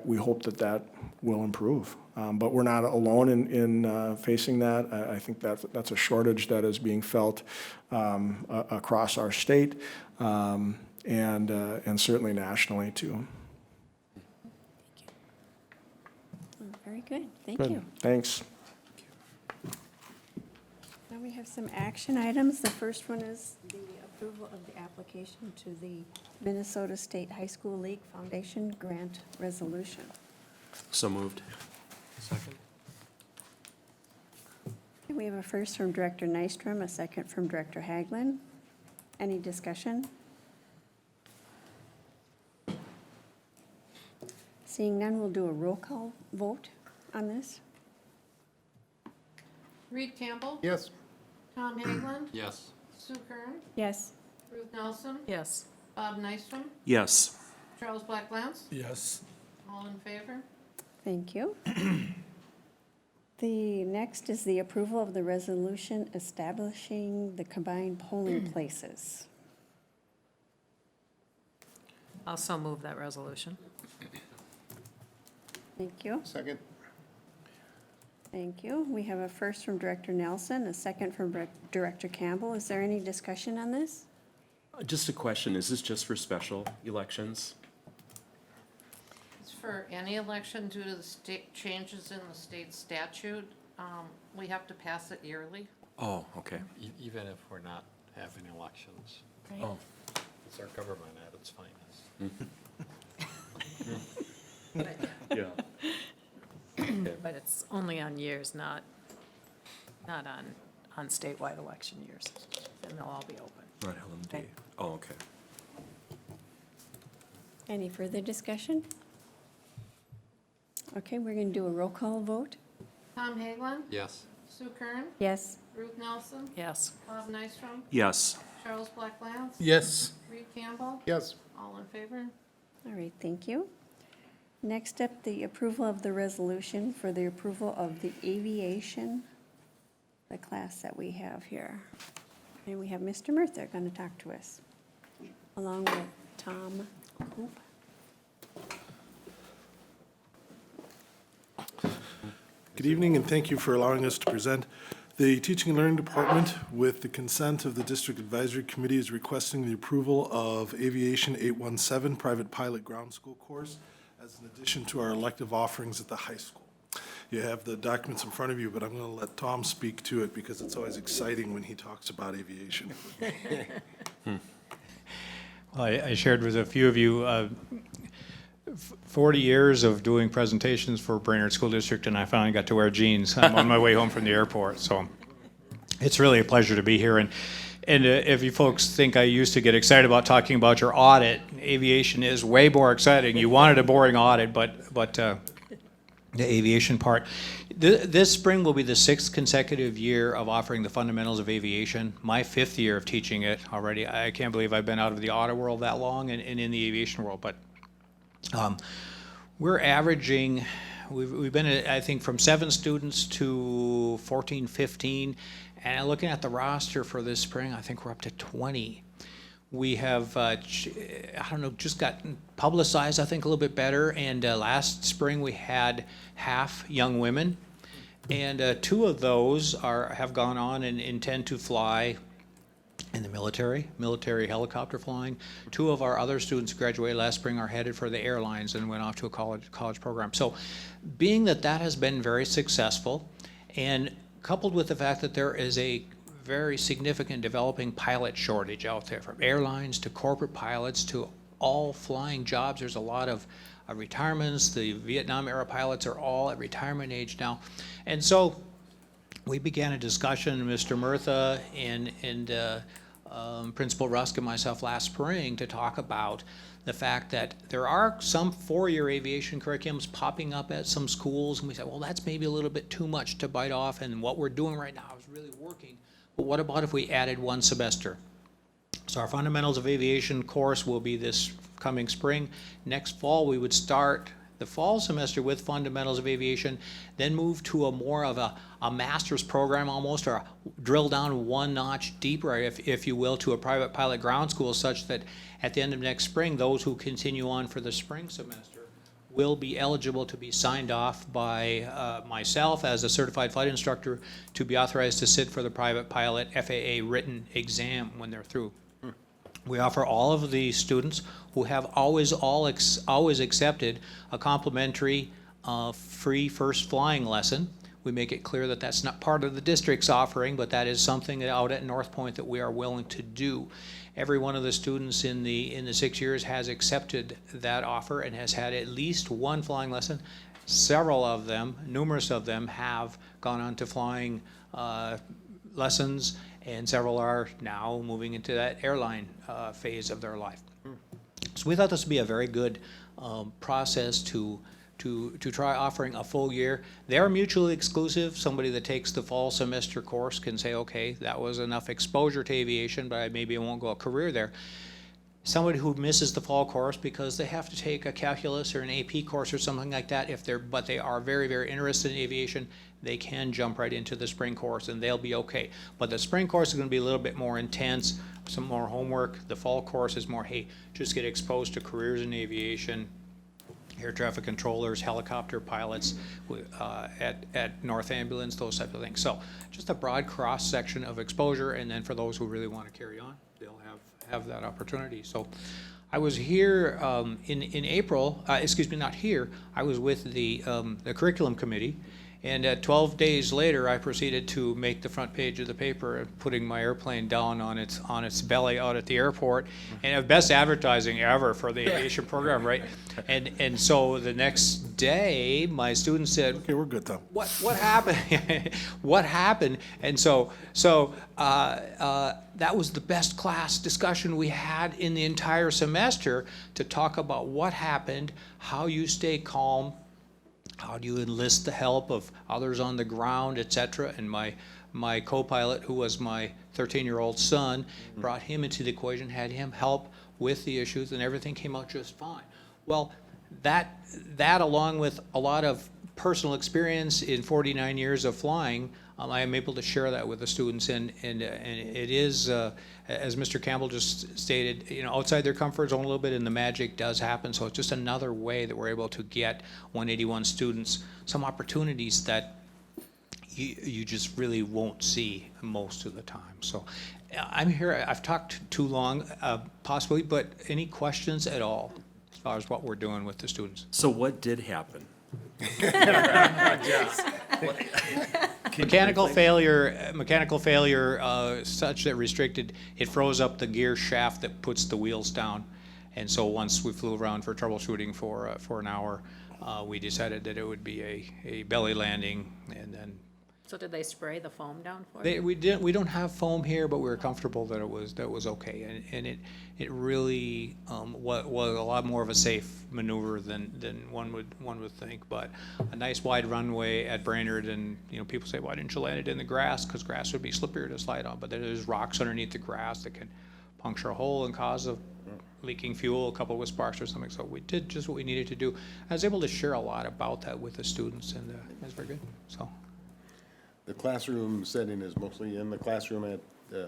S14: we hope that will improve. But we're not alone in facing that. I think that's a shortage that is being felt across our state and certainly nationally too.
S1: Very good, thank
S14: Good.
S1: you.
S14: Thanks.
S1: Now we have some action items. The first one is the approval of the application to the Minnesota State High School League Foundation Grant Resolution.
S4: So moved. Second.
S1: Okay, we have a first from Director Nystrom, a second from Director Haglund. Any discussion? Seeing none, we'll do a roll call vote on this.
S2: Reed Campbell?
S3: Yes.
S2: Tom Haglund?
S10: Yes.
S2: Sue Kern?
S1: Yes.
S2: Ruth Nelson?
S5: Yes.
S2: Bob Nystrom?
S4: Yes.
S2: Charles Black-Lance?
S9: Yes.
S2: All in favor?
S1: Thank you. The next is the approval of the resolution establishing the combined polling places.
S2: Also move that resolution.
S1: Thank you.
S3: Second.
S1: Thank you. We have a first from Director Nelson, a second from Director Campbell. Is there any discussion on this?
S4: Just a question, is this just for special elections?
S2: It's for any election due to the state changes in the state statute. We have to pass it yearly.
S4: Oh, okay.
S10: Even if we're not having elections.
S4: Oh.
S10: It's our government at its finest.
S4: Yeah.
S2: But it's only on years, not on statewide election years. And they'll all be open.
S4: Not LMD.
S1: Okay.
S4: Oh, okay.
S1: Any further discussion? Okay, we're going to do a roll call vote.
S2: Tom Haglund?
S10: Yes.
S2: Sue Kern?
S1: Yes.
S2: Ruth Nelson?
S5: Yes.
S2: Bob Nystrom?
S4: Yes.
S2: Charles Black-Lance?
S9: Yes.
S2: Reed Campbell?
S3: Yes.
S2: All in favor?
S1: All right, thank you. Next up, the approval of the resolution for the approval of the aviation, the class that we have here. And we have Mr. Murtha going to talk to us, along with Tom Coop.
S15: Good evening, and thank you for allowing us to present. The Teaching and Learning Department, with the consent of the District Advisory Committee, is requesting the approval of Aviation 817 Private Pilot Ground School course as an addition to our elective offerings at the high school. You have the documents in front of you, but I'm going to let Tom speak to it because it's always exciting when he talks about aviation.
S16: Well, I shared with a few of you 40 years of doing presentations for Brainerd School District, and I finally got to wear jeans. I'm on my way home from the airport, so it's really a pleasure to be here. And if you folks think I used to get excited about talking about your audit, aviation is way more exciting. You wanted a boring audit, but the aviation part. This spring will be the 6th consecutive year of offering the fundamentals of aviation. My 5th year of teaching it already. I can't believe I've been out of the audit world that long and in the aviation world, but we're averaging, we've been at, I think, from 7 students to 14, 15, and looking at the roster for this spring, I think we're up to 20. We have, I don't know, just gotten publicized, I think, a little bit better, and last spring we had half young women, and 2 of those have gone on and intend to fly in the military helicopter flying. 2 of our other students who graduated last spring are headed for the airlines and went off to a college program. So being that that has been very successful, and coupled with the fact that there is a very significant developing pilot shortage out there, from airlines to corporate pilots to all flying jobs, there's a lot of retirements. The Vietnam era pilots are all at retirement age now. And so we began a discussion, Mr. Murtha and Principal Rusk and myself last spring, to talk about the fact that there are some 4-year aviation curriculums popping up at some schools, and we said, well, that's maybe a little bit too much to bite off, and what we're doing right now is really working. But what about if we added 1 semester? So our Fundamentals of Aviation course will be this coming spring. Next fall, we would start the fall semester with Fundamentals of Aviation, then move to a more of a master's program almost, or drill down 1 notch deeper, if you will, to a private pilot ground school, such that at the end of next spring, those who continue on for the spring semester will be eligible to be signed off by myself as a certified flight instructor to be authorized to sit for the private pilot FAA written exam when they're through. We offer all of the students who have always accepted a complimentary free first flying lesson. We make it clear that that's not part of the district's offering, but that is something out at North Point that we are willing to do. Every one of the students in the 6 years has accepted that offer and has had at least 1 flying lesson. Several of them, numerous of them, have gone on to flying lessons, and several are now moving into that airline phase of their life. So we thought this would be a very good process to try offering a full year. They are mutually exclusive. Somebody that takes the fall semester course can say, okay, that was enough exposure to aviation, but maybe I won't go a career there. Somebody who misses the fall course because they have to take a calculus or an AP course or something like that, but they are very, very interested in aviation, they can jump right into the spring course and they'll be okay. But the spring course is going to be a little bit more intense, some more homework. The fall course is more, hey, just get exposed to careers in aviation, air traffic controllers, helicopter pilots at North Ambulance, those types of things. So just a broad cross section of exposure, and then for those who really want to carry on, they'll have that opportunity. So I was here in April, not here, I was with the curriculum committee, and 12 days later I proceeded to make the front page of the paper, putting my airplane down on its belly out at the airport, and best advertising ever for the aviation program, right? And so the next day my students said,
S15: Okay, we're good though.
S16: What happened? What happened? And so that was the best class discussion we had in the entire semester, to talk about what happened, how you stay calm, how do you enlist the help of others on the ground, etc. And my co-pilot, who was my 13-year-old son, brought him into the equation, had him help with the issues, and everything came out just fine. Well, that along with a lot of personal experience in 49 years of flying, I am able to share that with the students, and it is, as Mr. Campbell just stated, outside their comfort zone a little bit, and the magic does happen. So it's just another way that we're able to get 181 students some opportunities that you just really won't see most of the time. So I'm here. I've talked too long, possibly, but any questions at all as far as what we're doing with the students?
S4: So what did happen?
S16: Mechanical failure such that restricted, it froze up the gear shaft that puts the wheels down. And so once we flew around for troubleshooting for an hour, we decided that it would be a belly landing, and then.
S2: So did they spray the foam down for you?
S16: We don't have foam here, but we were comfortable that it was okay, and it really was a lot more of a safe maneuver than one would think. But a nice wide runway at Brainerd, and people say, why didn't you land it in the grass? Because grass would be slipperier to slide on, but there's rocks underneath the grass that can puncture a hole and cause a leaking fuel, a couple of sparks or something. So we did just what we needed to do. I was able to share a lot about that with the students, and it was very good. So.
S3: The classroom setting is mostly in the classroom at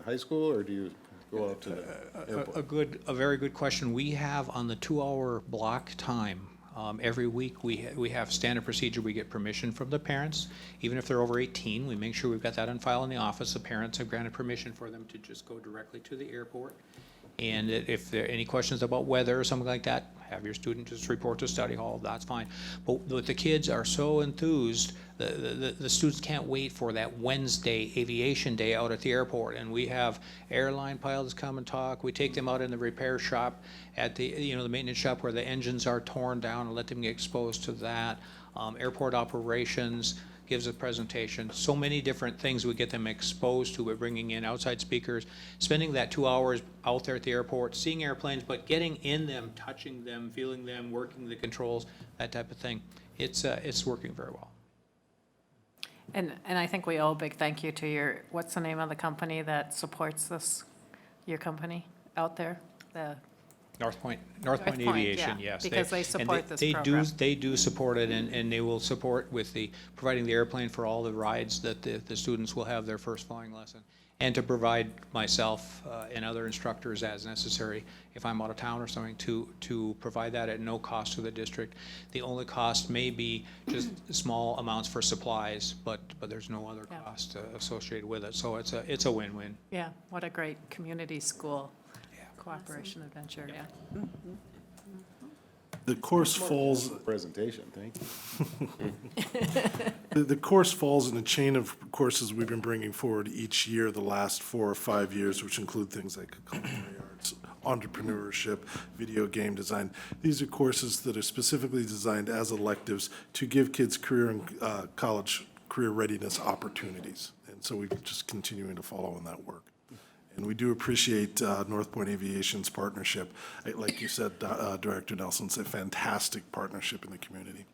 S3: high school, or do you go out to the airport?
S16: A very good question. We have on the 2-hour block time Every week, we have standard procedure. We get permission from the parents. Even if they're over 18, we make sure we've got that on file in the office. The parents have granted permission for them to just go directly to the airport. And if there are any questions about weather or something like that, have your student just report to study hall, that's fine. But the kids are so enthused, the students can't wait for that Wednesday aviation day out at the airport. And we have airline pilots come and talk. We take them out in the repair shop at the maintenance shop where the engines are torn down and let them get exposed to that. Airport operations gives a presentation. So many different things we get them exposed to. We're bringing in outside speakers, spending that 2 hours out there at the airport, seeing airplanes, but getting in them, touching them, feeling them, working the controls, that type of thing. It's working very well.
S2: And I think we owe a big thank you to what's the name of the company that supports this, your company out there?
S16: North Point
S2: Point,
S16: Aviation,
S2: yeah,
S16: yes.
S2: because they support this program.
S16: They do support it, and they will support with providing the airplane for all the rides that the students will have their first flying lesson. And to provide myself and other instructors as necessary, if I'm out of town or something, to provide that at no cost to the district. The only cost may be just small amounts for supplies, but there's no other cost associated with it. So it's a win-win.
S2: Yeah, what a great community school cooperation adventure, yeah.
S15: The course falls,
S3: Presentation, thank you.
S15: the course falls in a chain of courses we've been bringing forward each year, the last 4 or 5 years, which include things like culinary arts, entrepreneurship, video game design. These are courses that are specifically designed as electives to give kids career and college career readiness opportunities. And so we're just continuing to follow in that work. And we do appreciate North Point Aviation's partnership. Like you said, Director Nelson, it's a fantastic partnership in the community.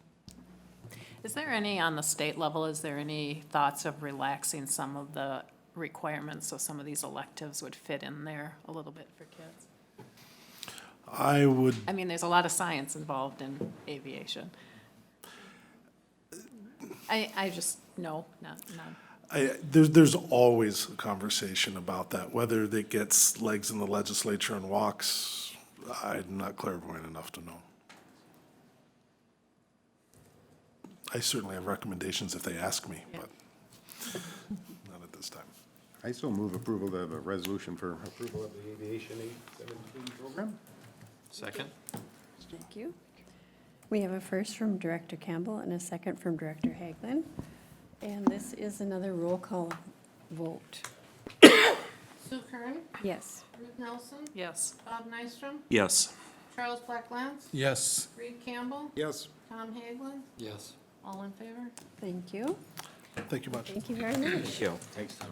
S2: Is there any, on the state level, is there any thoughts of relaxing some of the requirements so some of these electives would fit in there a little bit for kids?
S15: I
S2: mean, there's a lot of science involved in aviation. I just, no, none.
S15: There's always a conversation about that. Whether it gets legs in the legislature and walks, I'm not clairvoyant enough to know. I certainly have recommendations if they ask me, but not at this time.
S3: I still move approval of a resolution for approval of the Aviation 817 program.
S10: Second?
S1: Thank you. We have a first from Director Campbell and a second from Director Hagelin. And this is another roll call vote.
S17: Sue Curran?
S1: Yes.
S17: Ruth Nelson?
S2: Yes.
S17: Bob Nystrom?
S4: Yes.
S17: Charles Blacklands?
S9: Yes.
S17: Reed Campbell?
S3: Yes.
S17: Tom Hagelin?
S10: Yes.
S17: All in favor?
S1: Thank you.
S15: Thank you much.
S1: Thank you very much.
S10: Thank you. Thanks, Tom.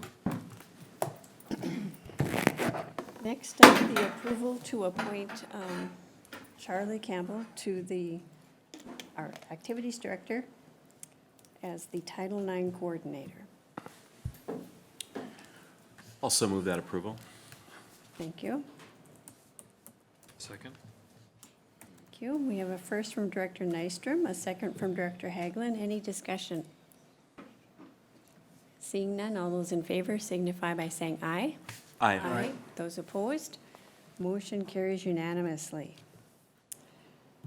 S1: Next up, the approval to appoint Charlie Campbell to our Activities Director as the Title IX Coordinator.
S4: Also move that approval.
S1: Thank you.
S10: Second?
S1: Thank you. We have a first from Director Nystrom, a second from Director Hagelin. Any discussion? Seeing none, all those in favor signify by saying aye.
S4: Aye.
S1: Those opposed? Motion carries unanimously.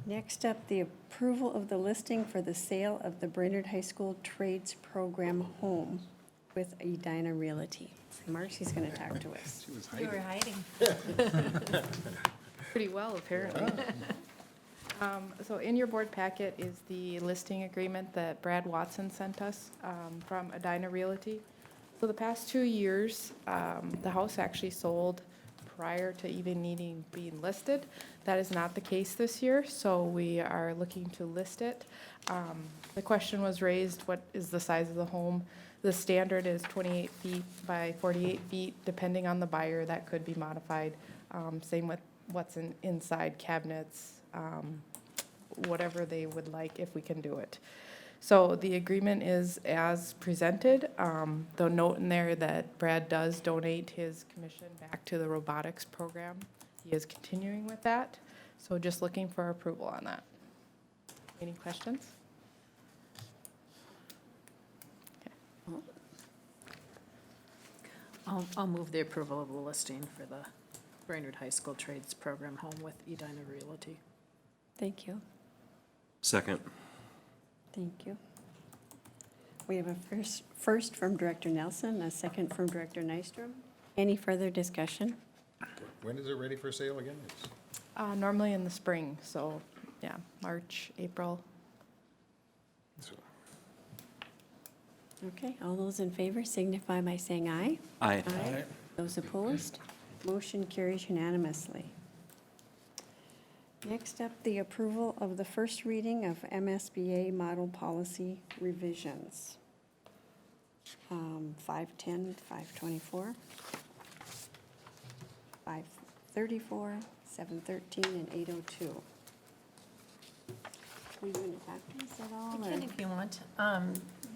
S1: Next up, the approval of the listing for the sale of the Brainerd High School Trades Program home with Edina Realty. Marcy's going to talk to us.
S5: You were hiding.
S18: Pretty well, apparently. So in your board packet is the listing agreement that Brad Watson sent us from Edina Realty. So the past 2 years, the house actually sold prior to even being listed. That is not the case this year, so we are looking to list it. The question was raised, what is the size of the home? The standard is 28 feet by 48 feet, depending on the buyer, that could be modified. Same with what's inside cabinets, whatever they would like, if we can do it. So the agreement is as presented. They'll note in there that Brad does donate his commission back to the robotics program. He is continuing with that. So just looking for approval on that. Any questions?
S2: I'll move the approval of the listing for the Brainerd High School Trades Program home with Edina Realty.
S1: Thank you.
S4: Second.
S1: Thank you. We have a first from Director Nelson, a second from Director Nystrom. Any further discussion?
S3: When is it ready for sale again?
S18: Normally in the spring, so, yeah, March, April.
S1: Okay, all those in favor signify by saying aye.
S4: Aye.
S1: Those opposed? Motion carries unanimously. Next up, the approval of the first reading of MSBA model policy revisions. 510, 524, 534, 713, and 802. Are you going to talk to us at all?
S5: I can
S1: or-
S5: if you want.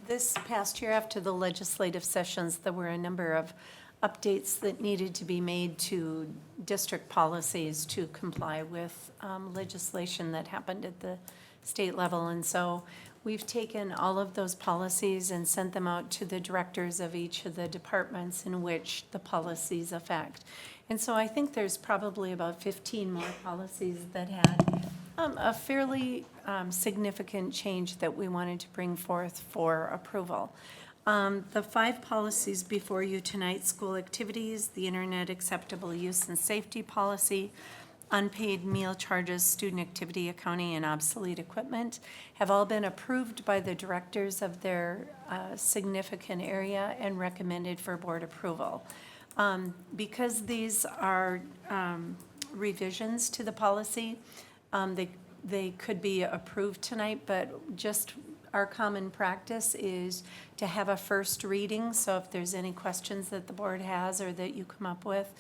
S5: This past year, after the legislative sessions, there were a number of updates that needed to be made to district policies to comply with legislation that happened at the state level. And so we've taken all of those policies and sent them out to the directors of each of the departments in which the policies affect. And so I think there's probably about 15 more policies that had a fairly significant change that we wanted to bring forth for approval. The 5 policies before you tonight, school activities, the internet acceptable use and safety policy, unpaid meal charges, student activity accounting, and obsolete equipment, have all been approved by the directors of their significant area and recommended for board approval. Because these are revisions to the policy, they could be approved tonight, but just our common practice is to have a first reading. So if there's any questions that the board has or that you come up with,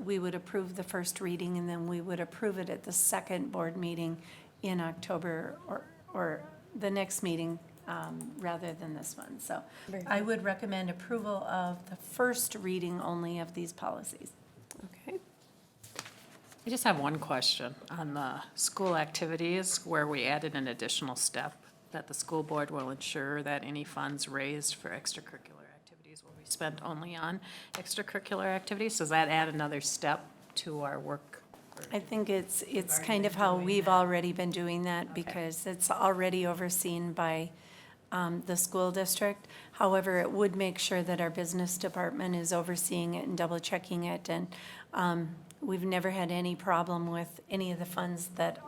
S5: we would approve the first reading, and then we would approve it at the second board meeting in October or the next meeting rather than this one. So
S1: Very
S5: I
S1: good.
S5: would recommend approval of the first reading only of these policies.
S1: Okay.
S2: I just have one question on the school activities where we added an additional step that the school board will ensure that any funds raised for extracurricular activities will be spent only on extracurricular activities. Does that add another step to our work?
S5: I think it's kind of how we've already been doing that because it's already overseen by the school district. However, it would make sure that our business department is overseeing it and double checking it. And we've never had any problem with any of the funds that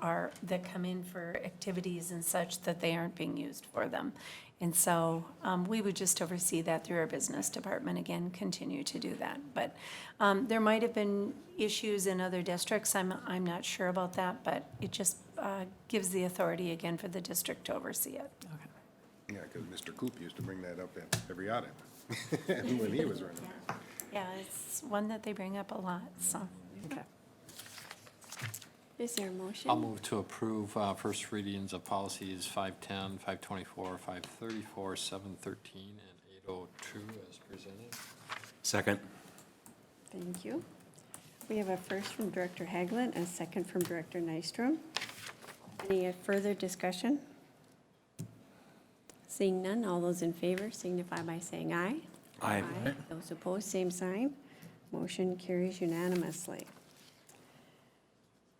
S5: come in for activities and such that they aren't being used for them. And so we would just oversee that through our business department, again, continue to do that. But there might have been issues in other districts, I'm not sure about that, but it just gives the authority again for the district to oversee it.
S3: Yeah, because Mr. Coop used to bring that up at every audit when he was running.
S5: Yeah, it's one that they bring up a lot, so.
S2: Okay.
S1: Is there a motion?
S10: I'll move to approve first readings of policies 510, 524, 534, 713, and 802 as presented.
S4: Second.
S1: Thank you. We have a first from Director Haglund, a second from Director Nystrom. Any further discussion? Seeing none, all those in favor signify by saying aye.
S4: Aye.
S1: Those opposed, same sign. Motion carries unanimously.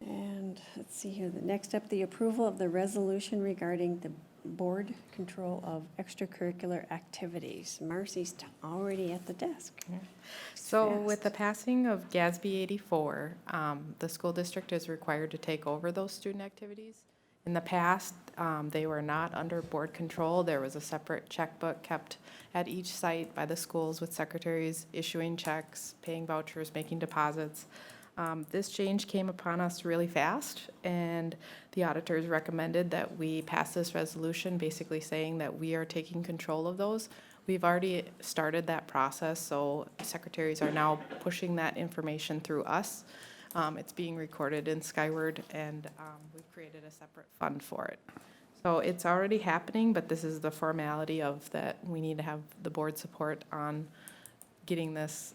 S1: And let's see here, next up, the approval of the resolution regarding the board control of extracurricular activities. Marcy's already at the desk.
S18: So
S1: Fast.
S18: with the passing of GASB 84, the school district is required to take over those student activities. In the past, they were not under board control. There was a separate checkbook kept at each site by the schools with secretaries issuing checks, paying vouchers, making deposits. This change came upon us really fast, and the auditors recommended that we pass this resolution basically saying that we are taking control of those. We've already started that process, so secretaries are now pushing that information through us. It's being recorded in Skyward, and we've created a separate fund for it. So it's already happening, but this is the formality of that we need to have the board support on getting this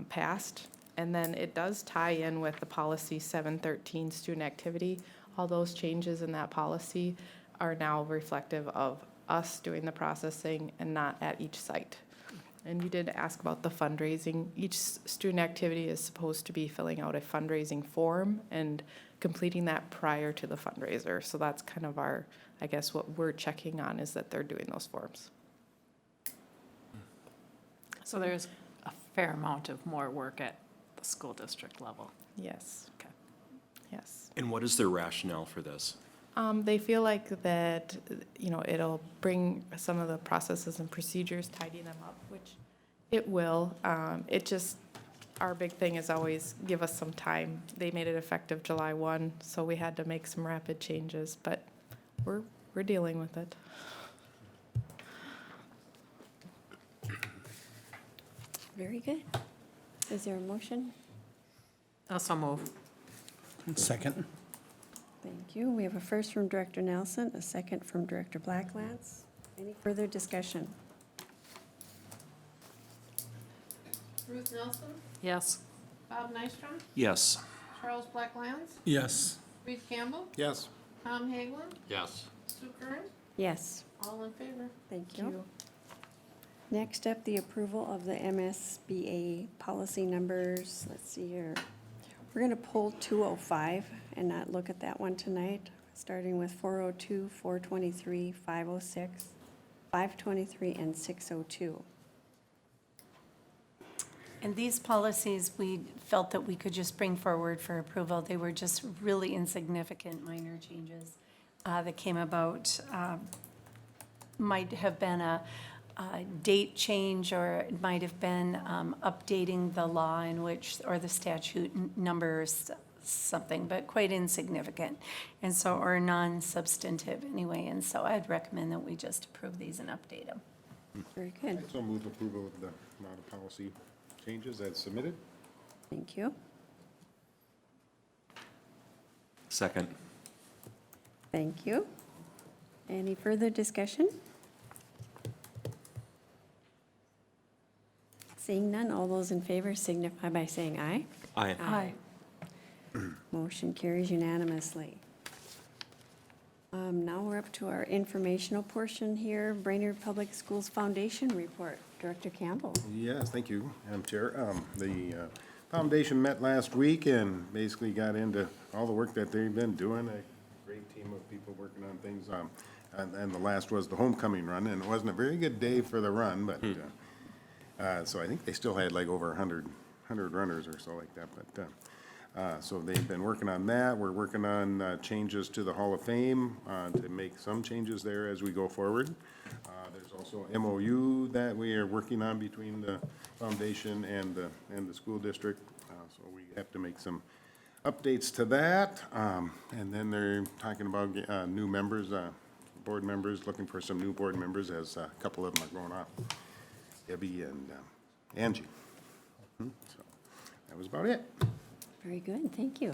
S18: passed. And then it does tie in with the policy 713 student activity. All those changes in that policy are now reflective of us doing the processing and not at each site. And you did ask about the fundraising. Each student activity is supposed to be filling out a fundraising form and completing that prior to the fundraiser. So that's kind of our, I guess, what we're checking on is that they're doing those forms.
S2: So there's a fair amount of more work at the school district level.
S18: Yes.
S2: Okay.
S18: Yes.
S4: And what is their rationale for this?
S18: They feel like that, you know, it'll bring some of the processes and procedures, tidy them up, which it will. It just, our big thing is always give us some time. They made it effective July 1, so we had to make some rapid changes, but we're dealing with it.
S1: Very good. Is there a motion?
S2: Also move.
S9: Second.
S1: Thank you. We have a first from Director Nelson, a second from Director Blacklands. Any further discussion?
S17: Ruth Nelson,
S2: Yes.
S17: Bob Nystrom,
S4: Yes.
S17: Charles Blacklands,
S9: Yes.
S17: Reed Campbell,
S3: Yes.
S17: Tom Hagelin,
S10: Yes.
S17: Sue Curran,
S1: Yes.
S17: all in favor.
S1: Thank you. Next up, the approval of the MSBA policy numbers. Let's see here. We're going to pull 205 and not look at that one tonight, starting with 402, 423, 506, 523, and 602.
S5: And these policies, we felt that we could just bring forward for approval. They were just really insignificant minor changes that came about. Might have been a date change, or it might have been updating the law in which, or the statute numbers, something, but quite insignificant. And so, or non-substantive anyway. And so I'd recommend that we just approve these and update them.
S1: Very good.
S3: So move approval of the amount of policy changes as submitted.
S1: Thank you.
S4: Second.
S1: Thank you. Any further discussion? Seeing none, all those in favor signify by saying aye.
S4: Aye.
S5: Aye.
S1: Motion carries unanimously. Now we're up to our informational portion here, Brainerd Public Schools Foundation Report. Director Campbell.
S3: Yes, thank you, Madam Chair. The foundation met last week and basically got into all the work that they've been doing. A great team of people working on things. And the last was the homecoming run, and it wasn't a very good day for the run, but so I think they still had like over 100 runners or so like that. But so they've been working on that. We're working on changes to the Hall of Fame to make some changes there as we go forward. There's also MOU that we are working on between the foundation and the school district. So we have to make some updates to that. And then they're talking about new members, board members, looking for some new board members, as a couple of them are going off. Debbie and Angie. So that was about it.
S1: Very good, thank you.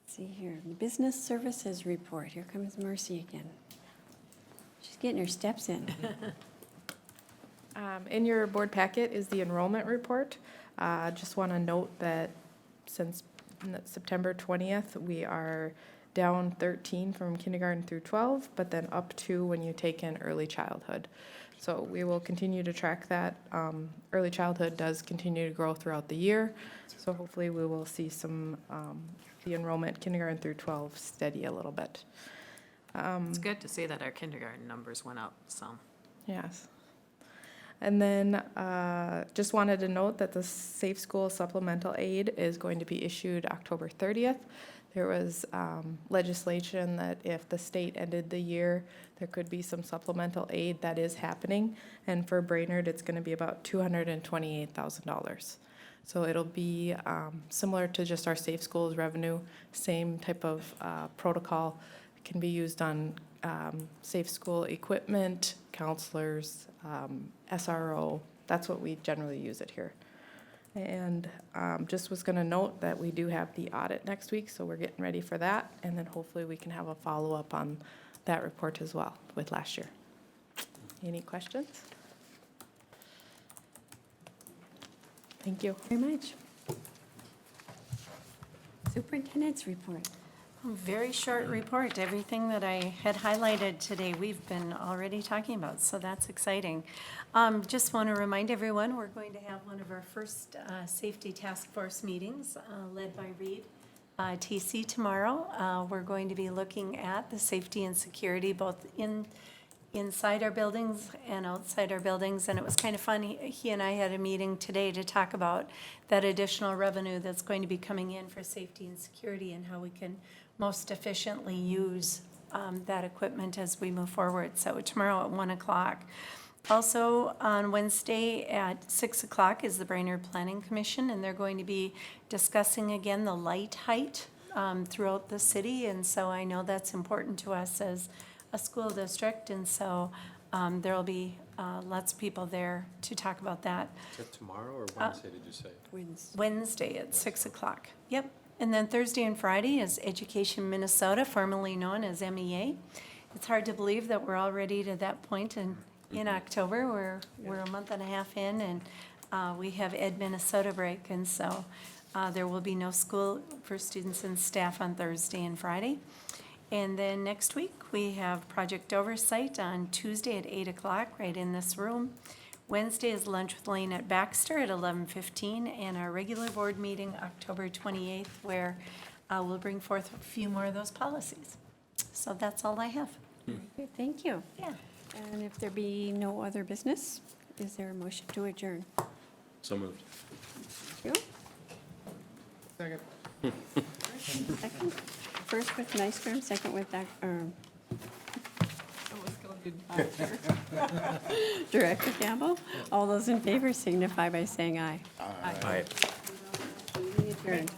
S1: Let's see here, the Business Services Report. Here comes Marcy again. She's getting her steps in.
S18: In your board packet is the enrollment report. Just want to note that since September 20th, we are down 13 from kindergarten through 12, but then up 2 when you take in early childhood. So we will continue to track that. Early childhood does continue to grow throughout the year, so hopefully we will see some, the enrollment kindergarten through 12 steady a little bit.
S2: It's good to see that our kindergarten numbers went up some.
S18: Yes. And then just wanted to note that the Safe School Supplemental Aid is going to be issued October 30th. There was legislation that if the state ended the year, there could be some supplemental aid that is happening. And for Brainerd, it's going to be about $228,000. So it'll be similar to just our Safe Schools revenue, same type of protocol. It can be used on safe school equipment, counselors, SRO. That's what we generally use it here. And just was going to note that we do have the audit next week, so we're getting ready for that. And then hopefully we can have a follow-up on that report as well with last year. Any questions? Thank you.
S1: Very much. Superintendent's report.
S5: Very short report. Everything that I had highlighted today, we've been already talking about, so that's exciting. Just want to remind everyone, we're going to have one of our first safety task force meetings led by Reed TC tomorrow. We're going to be looking at the safety and security both inside our buildings and outside our buildings, and it was kind of fun. He and I had a meeting today to talk about that additional revenue that's going to be coming in for safety and security and how we can most efficiently use that equipment as we move forward. So tomorrow at 1 o'clock. Also, on Wednesday at 6 o'clock is the Brainerd Planning Commission, and they're going to be discussing again the light height throughout the city, and so I know that's important to us as a school district, and so there will be lots of people there to talk about that.
S10: Is that tomorrow or Wednesday, did you say?
S5: Wednesday at 6 o'clock. Yep. And then Thursday and Friday is Education Minnesota, formerly known as MEA. It's hard to believe that we're already to that point in October. We're a month and a half in, and we have Ed Minnesota break, and so there will be no school for students and staff on Thursday and Friday. And then next week, we have Project Oversight on Tuesday at 8 o'clock, right in this room. Wednesday is Lunch with Lane at Baxter at 11:15, and our regular board meeting, October 28th, where we'll bring forth a few more of those policies. So that's all I have.
S1: Okay, thank you.
S5: Yeah.
S1: And if there be no other business, is there a motion to adjourn?
S4: So moved.
S1: Thank you.
S9: Second.
S1: Second. First with Nystrom, second with Director Campbell. All those in favor signify by saying aye.
S4: Aye.
S1: Meeting adjourned.